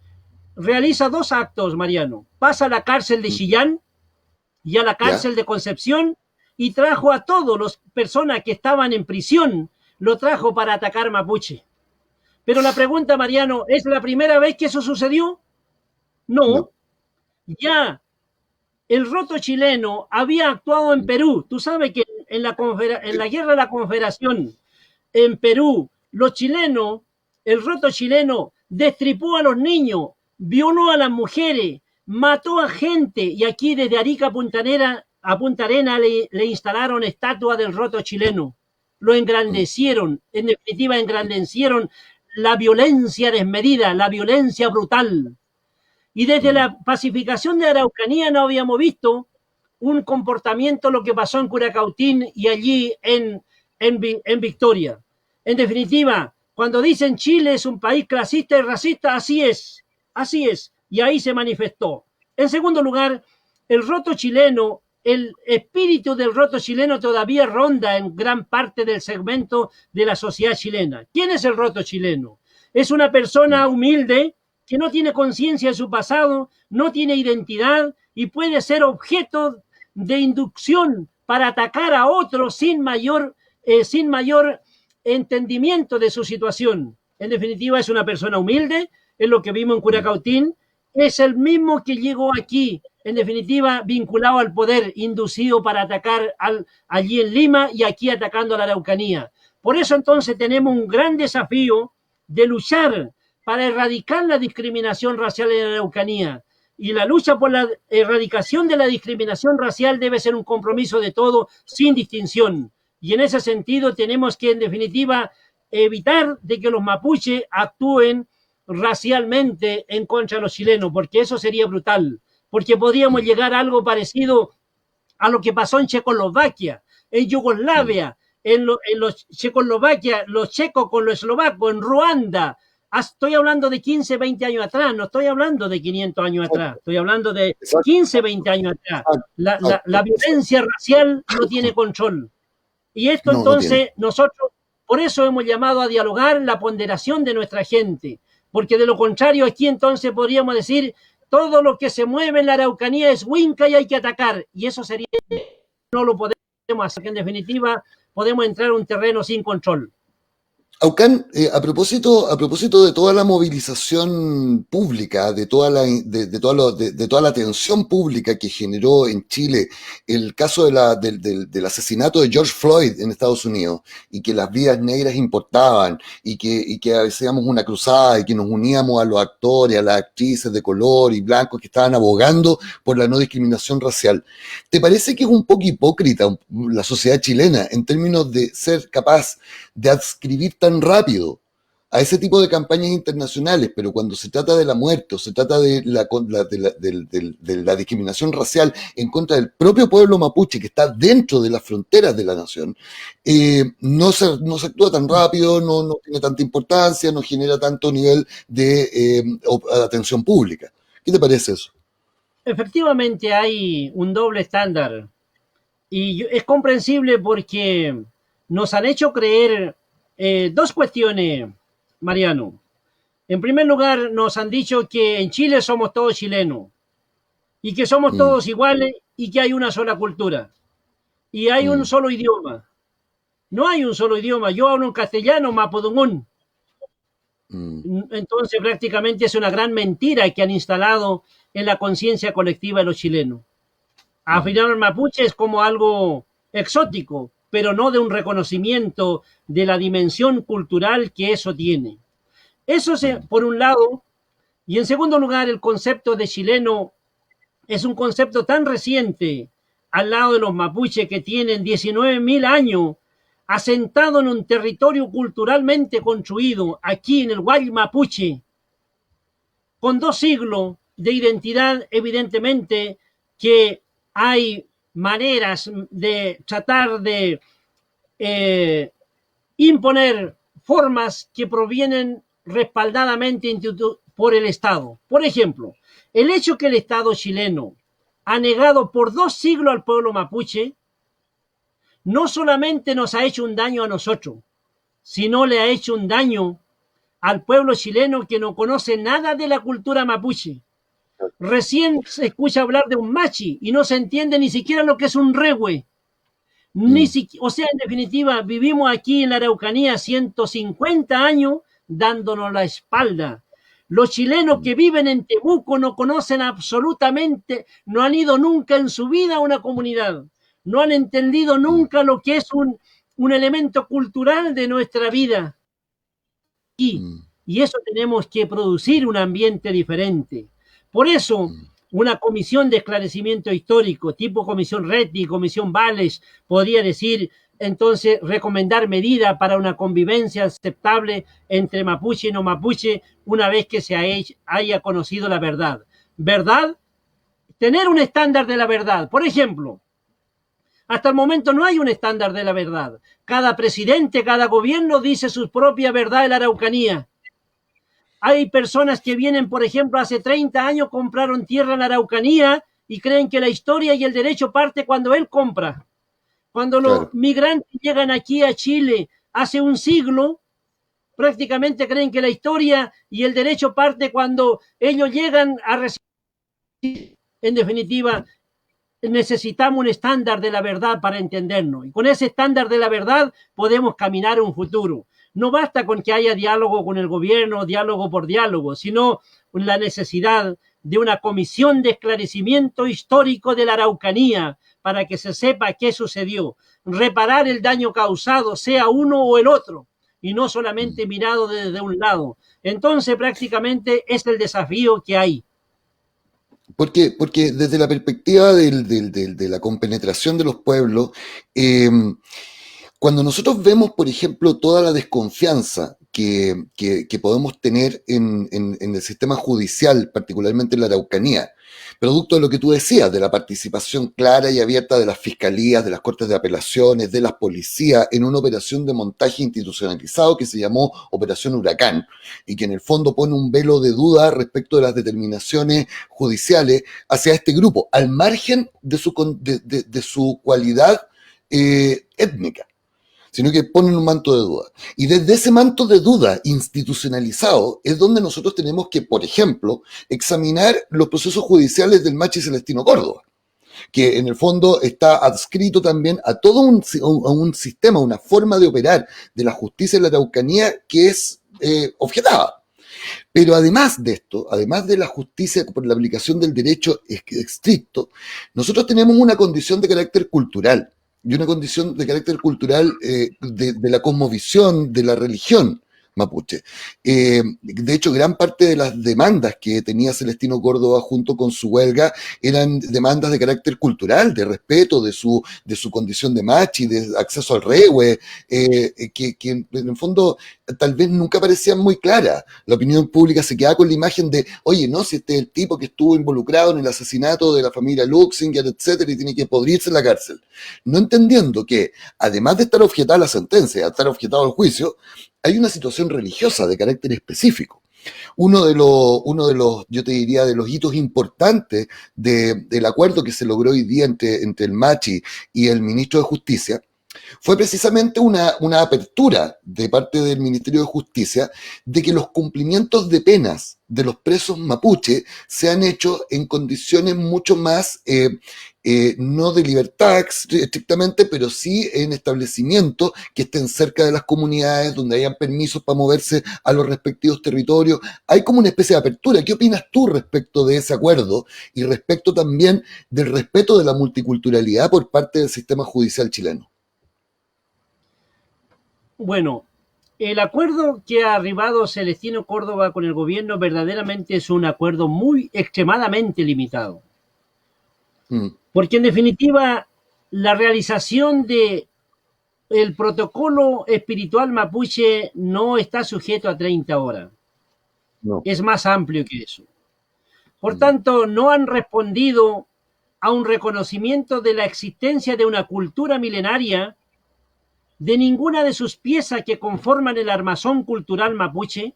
realiza dos actos, Mariano. Pasa a la cárcel de Chillán y a la ¿Ya? cárcel de Concepción y trajo a todas las personas que estaban en prisión, lo trajo para atacar Mapuche. Pero la pregunta, Mariano, ¿es la primera vez que eso sucedió? No. No. Ya el roto chileno había actuado en Perú. Tú sabes que en la guerra de la Confederación, en Perú, los chilenos, el roto chileno, destripó a los niños, violó a las mujeres, mató a gente y aquí desde Arica a Punta Arena le instalaron estatua del roto chileno. Lo engrandecieron, en definitiva engrandecieron la violencia desmedida, la violencia brutal. Y desde la pacificación de Araucanía no habíamos visto un comportamiento, lo que pasó en Curacautín y allí en Victoria. En definitiva, cuando dicen Chile es un país clasista y racista, así es, y ahí se manifestó. En segundo lugar, el roto chileno, el espíritu del roto chileno todavía ronda en gran parte del segmento de la sociedad chilena. ¿Quién es el roto chileno? Es una persona humilde que no tiene conciencia de su pasado, no tiene identidad y puede ser objeto de inducción para atacar a otros sin mayor entendimiento de su situación. En definitiva, es una persona humilde, es lo que vimos en Curacautín, es el mismo que llegó aquí, en definitiva, vinculado al poder, inducido para atacar allí en Lima y aquí atacando a la Araucanía. Por eso entonces tenemos un gran desafío de luchar para erradicar la discriminación racial en la Araucanía. Y la lucha por la erradicación de la discriminación racial debe ser un compromiso de todos, sin distinción. Y en ese sentido tenemos que, en definitiva, evitar de que los mapuches actúen racialmente en contra de los chilenos, porque eso sería brutal, porque podríamos llegar a algo parecido a lo que pasó en Checoslovaquia, en Yugoslavia, en los Checoslovaquia, los checos con los eslovacos, en Ruanda. Estoy hablando de 15, 20 años atrás, no estoy hablando de 500 años atrás, estoy hablando de 15, 20 años atrás. La violencia racial no tiene control. Y esto entonces nosotros, por eso hemos llamado a dialogar la ponderación de nuestra gente, porque de lo contrario aquí entonces podríamos decir todo lo que se mueve en la Araucanía es Huinca y hay que atacar, y eso sería, no lo podemos hacer, que en definitiva podemos entrar en un terreno sin control. Aucán, a propósito de toda la movilización pública, de toda la atención pública que generó en Chile el caso del asesinato de George Floyd en Estados Unidos, y que las vidas negras importaban, y que hacíamos una cruzada, y que nos uníamos a los actores, a las actrices de color y blancos que estaban abogando por la no discriminación racial. ¿Te parece que es un poco hipócrita la sociedad chilena en términos de ser capaz de adscribir tan rápido a ese tipo de campañas internacionales, pero cuando se trata de la muerte o se trata de la discriminación racial en contra del propio pueblo mapuche que está dentro de las fronteras de la nación, no se actúa tan rápido, no tiene tanta importancia, no genera tanto nivel de atención pública? ¿Qué te parece eso? Efectivamente hay un doble estándar y es comprensible porque nos han hecho creer dos cuestiones, Mariano. En primer lugar, nos han dicho que en Chile somos todos chilenos y que somos todos iguales y que hay una sola cultura y hay un solo idioma. No hay un solo idioma. Yo hablo en castellano, mapudungún. Entonces, prácticamente es una gran mentira que han instalado en la conciencia colectiva de los chilenos. Afinar al mapuche es como algo exótico, pero no de un reconocimiento de la dimensión cultural que eso tiene. Eso es por un lado. Y en segundo lugar, el concepto de chileno es un concepto tan reciente al lado de los mapuches que tienen 19.000 años asentado en un territorio culturalmente construido aquí en el Guay Mapuche, con 2 siglos de identidad, evidentemente que hay maneras de tratar de imponer formas que provienen respaldadamente por el Estado. Por ejemplo, el hecho que el Estado chileno ha negado por 2 siglos al pueblo mapuche, no solamente nos ha hecho un daño a nosotros, sino le ha hecho un daño al pueblo chileno que no conoce nada de la cultura mapuche. Recién se escucha hablar de un machi y no se entiende ni siquiera lo que es un rehue. O sea, en definitiva, vivimos aquí en la Araucanía 150 años dándonos la espalda. Los chilenos que viven en Temuco no conocen absolutamente, no han ido nunca en su vida a una comunidad, no han entendido nunca lo que es un elemento cultural de nuestra vida. Y eso tenemos que producir un ambiente diferente. Por eso, una comisión de esclarecimiento histórico, tipo Comisión Reti, Comisión Vales, podría decir, entonces recomendar medidas para una convivencia aceptable entre mapuche y no mapuche una vez que se haya conocido la verdad. ¿Verdad? Tener un estándar de la verdad. Por ejemplo, hasta el momento no hay un estándar de la verdad. Cada presidente, cada gobierno dice su propia verdad de la Araucanía. Hay personas que vienen, por ejemplo, hace 30 años compraron tierra en la Araucanía y creen que la historia y el derecho parte cuando él compra. Cuando los Claro. migrantes llegan aquí a Chile hace un siglo, prácticamente creen que la historia y el derecho parte cuando ellos llegan a recibir. En definitiva, necesitamos un estándar de la verdad para entendernos. Y con ese estándar de la verdad podemos caminar a un futuro. No basta con que haya diálogo con el gobierno, diálogo por diálogo, sino la necesidad de una comisión de esclarecimiento histórico de la Araucanía para que se sepa qué sucedió, reparar el daño causado, sea uno o el otro, y no solamente mirado desde un lado. Entonces, prácticamente es el desafío que hay. Porque desde la perspectiva de la compenetración de los pueblos, eh, cuando nosotros vemos, por ejemplo, toda la desconfianza que podemos tener en el sistema judicial, particularmente en la Araucanía, producto de lo que tú decías, de la participación clara y abierta de las fiscalías, de las cortes de apelaciones, de las policías, en una operación de montaje institucionalizado que se llamó Operación Huracán, y que en el fondo pone un velo de duda respecto de las determinaciones judiciales hacia este grupo, al margen de su cualidad étnica, sino que ponen un manto de duda. Y desde ese manto de duda institucionalizado es donde nosotros tenemos que, por ejemplo, examinar los procesos judiciales del Machi Celestino Córdoba, que en el fondo está adscrito también a todo a un sistema, una forma de operar de la justicia en la Araucanía que es objetada. Pero además de esto, además de la justicia por la aplicación del derecho estricto, nosotros tenemos una condición de carácter cultural y una condición de carácter cultural de la cosmovisión, de la religión mapuche. De hecho, gran parte de las demandas que tenía Celestino Córdoba junto con su huelga eran demandas de carácter cultural, de respeto de su condición de machi, de acceso al rehue, que en el fondo tal vez nunca parecían muy claras. La opinión pública se queda con la imagen de, oye, no, si este es el tipo que estuvo involucrado en el asesinato de la familia Luxinger, etcétera, y tiene que podrirse en la cárcel. No entendiendo que, además de estar objetada la sentencia, de estar objetado el juicio, hay una situación religiosa de carácter específico. Uno de los, yo te diría, de los hitos importantes del acuerdo que se logró hoy día entre el Machi y el ministro de Justicia fue precisamente una apertura de parte del Ministerio de Justicia de que los cumplimientos de penas de los presos mapuche se han hecho en condiciones mucho más, no de libertad estrictamente, pero sí en establecimientos que estén cerca de las comunidades, donde hayan permisos para moverse a los respectivos territorios. Hay como una especie de apertura. ¿Qué opinas tú respecto de ese acuerdo y respecto también del respeto de la multiculturalidad por parte del sistema judicial chileno? Bueno, el acuerdo que ha arribado Celestino Córdoba con el gobierno verdaderamente es un acuerdo muy extremadamente limitado. Mm, Porque en definitiva, la realización de el protocolo espiritual mapuche no está sujeto a 30 horas. no. Es más amplio que eso. Por Mm, tanto, no han respondido a un reconocimiento de la existencia de una cultura milenaria de ninguna de sus piezas que conforman el armazón cultural mapuche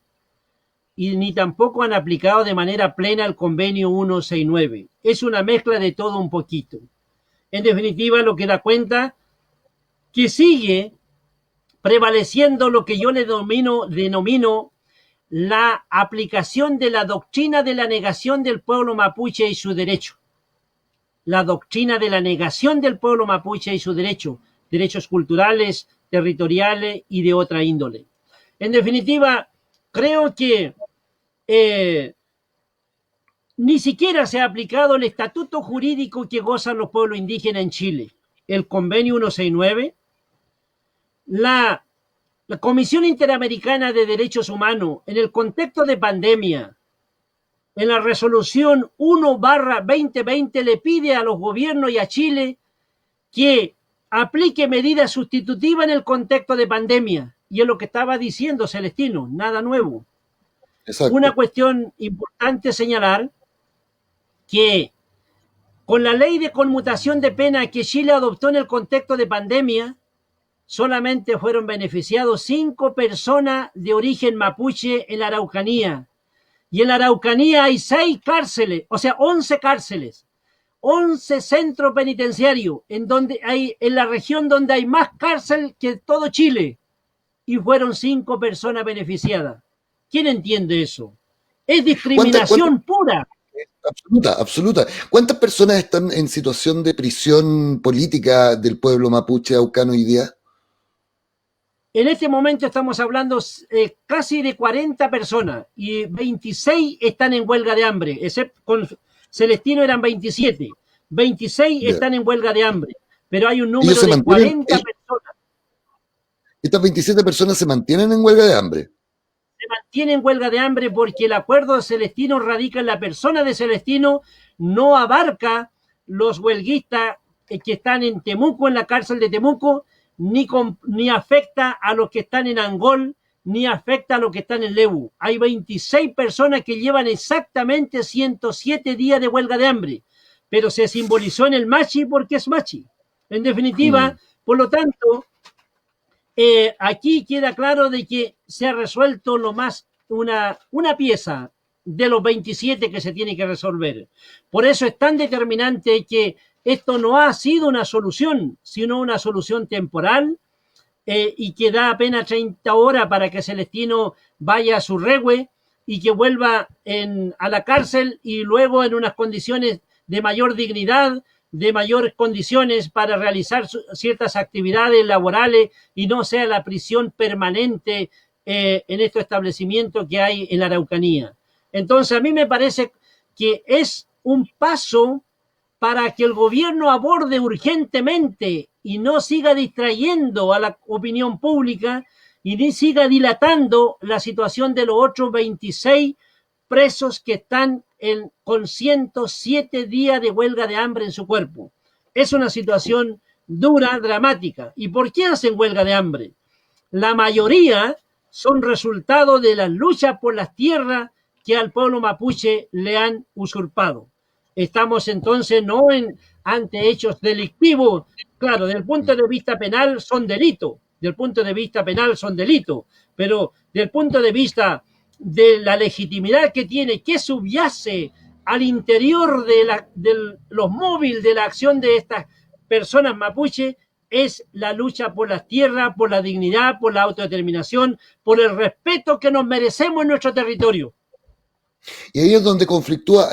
y ni tampoco han aplicado de manera plena el convenio 169. Es una mezcla de todo un poquito. En definitiva, lo que da cuenta que sigue prevaleciendo lo que yo le denomino la aplicación de la doctrina de la negación del pueblo mapuche y su derecho. La doctrina de la negación del pueblo mapuche y su derecho, derechos culturales, territoriales y de otra índole. En definitiva, creo que ni siquiera se ha aplicado el estatuto jurídico que gozan los pueblos indígenas en Chile, el convenio 169, la, la Comisión Interamericana de Derechos Humanos, en el contexto de pandemia, en la resolución 1/2020 le pide a los gobiernos y a Chile que aplique medidas sustitutivas en el contexto de pandemia. Y es lo que estaba diciendo Celestino, nada nuevo. Una Exacto. cuestión importante señalar que con la ley de conmutación de pena que Chile adoptó en el contexto de pandemia, solamente fueron beneficiados 5 personas de origen mapuche en la Araucanía. Y en la Araucanía hay 6 cárceles, o sea, 11 cárceles, 11 centros penitenciarios, en la región donde hay más cárcel que todo Chile. Y fueron 5 personas beneficiadas. ¿Quién entiende eso? Es ¿Cuántas, discriminación pura. absoluta, absoluta? ¿Cuántas personas están en situación de prisión política del pueblo mapuche aucano hoy día? En este momento estamos hablando casi de 40 personas y 26 están en huelga de hambre, excepto con Celestino eran 27. 26 Ya. están en huelga de hambre, pero hay un Ellos número se de mantienen, 40 personas estas 27 personas se mantienen en huelga de hambre. que mantienen huelga de hambre porque el acuerdo de Celestino radica en la persona de Celestino, no abarca los huelguistas que están en Temuco, en la cárcel de Temuco, ni afecta a los que están en Angol, ni afecta a los que están en Lebu. Hay 26 personas que llevan exactamente 107 días de huelga de hambre, pero se simbolizó en el Machi porque es Machi. En definitiva, Mm. por lo tanto, aquí queda claro de que se ha resuelto lo más una pieza de los 27 que se tiene que resolver. Por eso es tan determinante que esto no ha sido una solución, sino una solución temporal y que da apenas 30 horas para que Celestino vaya a su regue y que vuelva a la cárcel y luego en unas condiciones de mayor dignidad, de mayores condiciones para realizar ciertas actividades laborales y no sea la prisión permanente en estos establecimientos que hay en la Araucanía. Entonces, a mí me parece que es un paso para que el gobierno aborde urgentemente y no siga distrayendo a la opinión pública y ni siga dilatando la situación de los otros 26 presos que están con 107 días de huelga de hambre en su cuerpo. Es una situación dura, dramática. ¿Y por qué hacen huelga de hambre? La mayoría son resultado de las luchas por las tierras que al pueblo mapuche le han usurpado. Estamos entonces no ante hechos delictivos. Claro, desde el punto de vista penal son delitos, del punto de vista penal son delitos, pero del punto de vista de la legitimidad que tiene, que subyace al interior de los móviles de la acción de estas personas mapuche, es la lucha por las tierras, por la dignidad, por la autodeterminación, por el respeto que nos merecemos en nuestro territorio. Y ahí es donde conflictúa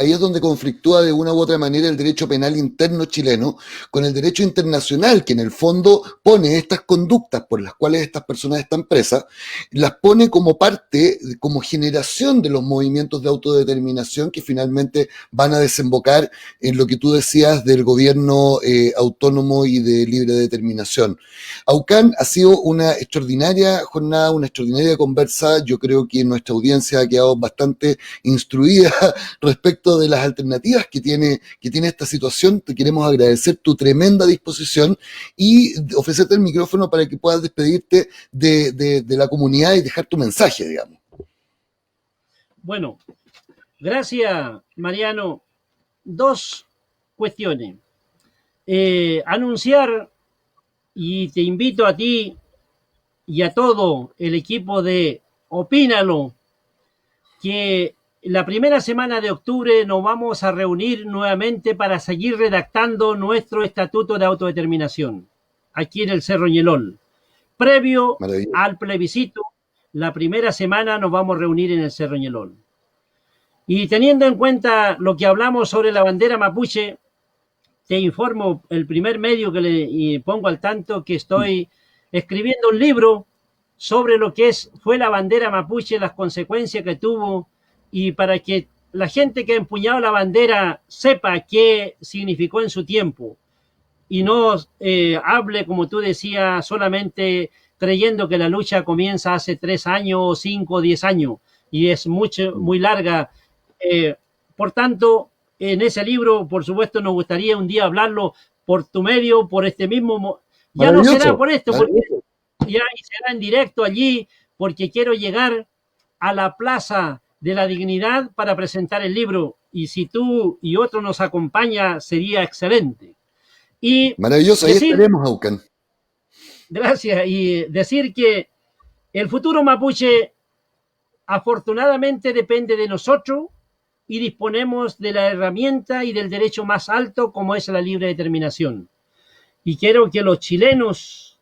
de una u otra manera el derecho penal interno chileno con el derecho internacional, que en el fondo pone estas conductas por las cuales estas personas están presas, las pone como parte, como generación de los movimientos de autodeterminación que finalmente van a desembocar en lo que tú decías del gobierno autónomo y de libre determinación. Aucán ha sido una extraordinaria jornada, una extraordinaria conversa. Yo creo que nuestra audiencia ha quedado bastante instruida respecto de las alternativas que tiene esta situación. Te queremos agradecer tu tremenda disposición y ofrecerte el micrófono para que puedas despedirte de la comunidad y dejar tu mensaje, digamos. Bueno, gracias, Mariano. Dos cuestiones. Anunciar, y te invito a ti y a todo el equipo de Opínalo, que la primera semana de octubre nos vamos a reunir nuevamente para seguir redactando nuestro estatuto de autodeterminación aquí en el Cerro Ñelol. Previo Maravilloso. al plebiscito, la primera semana nos vamos a reunir en el Cerro Ñelol. Y teniendo en cuenta lo que hablamos sobre la bandera mapuche, te informo, el primer medio que le pongo al tanto, que estoy escribiendo un libro sobre lo que fue la bandera mapuche, las consecuencias que tuvo, y para que la gente que ha empuñado la bandera sepa qué significó en su tiempo y no hable, como tú decías, solamente creyendo que la lucha comienza hace 3 años, 5, 10 años y es muy larga. Por tanto, en ese libro, por supuesto, nos gustaría un día hablarlo por tu medio, por este mismo Ya no será Maravilloso, por esto, porque maravilloso. ya y será en directo allí, porque quiero llegar a la Plaza de la Dignidad para presentar el libro. Y si tú y otro nos acompaña, sería excelente. Y Maravilloso, ahí decir, estaremos, Aucan. gracias, y decir que el futuro mapuche afortunadamente depende de nosotros y disponemos de la herramienta y del derecho más alto como es la libre determinación. Y quiero que los chilenos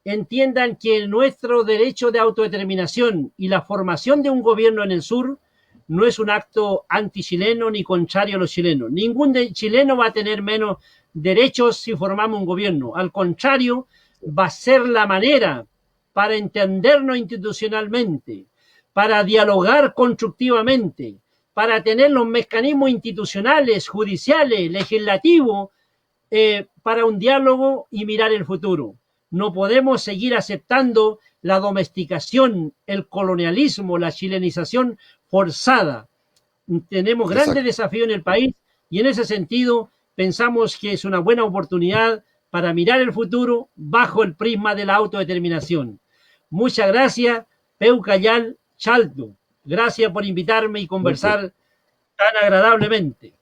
entiendan que nuestro derecho de autodeterminación y la formación de un gobierno en el sur no es un acto antichileno ni contrario a los chilenos. Ningún chileno va a tener menos derechos si formamos un gobierno. Al contrario, va a ser la manera para entendernos institucionalmente, para dialogar constructivamente, para tener los mecanismos institucionales, judiciales, legislativos, para un diálogo y mirar el futuro. No podemos seguir aceptando la domesticación, el colonialismo, la chilenización forzada. Tenemos grandes Exacto. desafíos en el país y en ese sentido pensamos que es una buena oportunidad para mirar el futuro bajo el prisma de la autodeterminación. Muchas gracias, Peucayal Chalto. Gracias por invitarme y Perfecto. conversar tan agradablemente.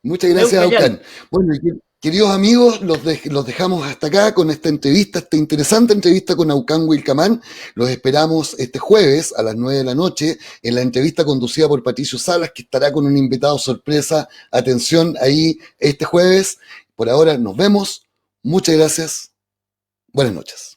Muchas gracias, Peucayal. Aucan. Bueno, queridos amigos, los dejamos hasta acá con esta entrevista, esta interesante entrevista con Aucan Wilcamán. Los esperamos este jueves a las 9 de la noche en la entrevista conducida por Patricio Salas, que estará con un invitado sorpresa. Atención ahí este jueves. Por ahora nos vemos. Muchas gracias. Buenas noches.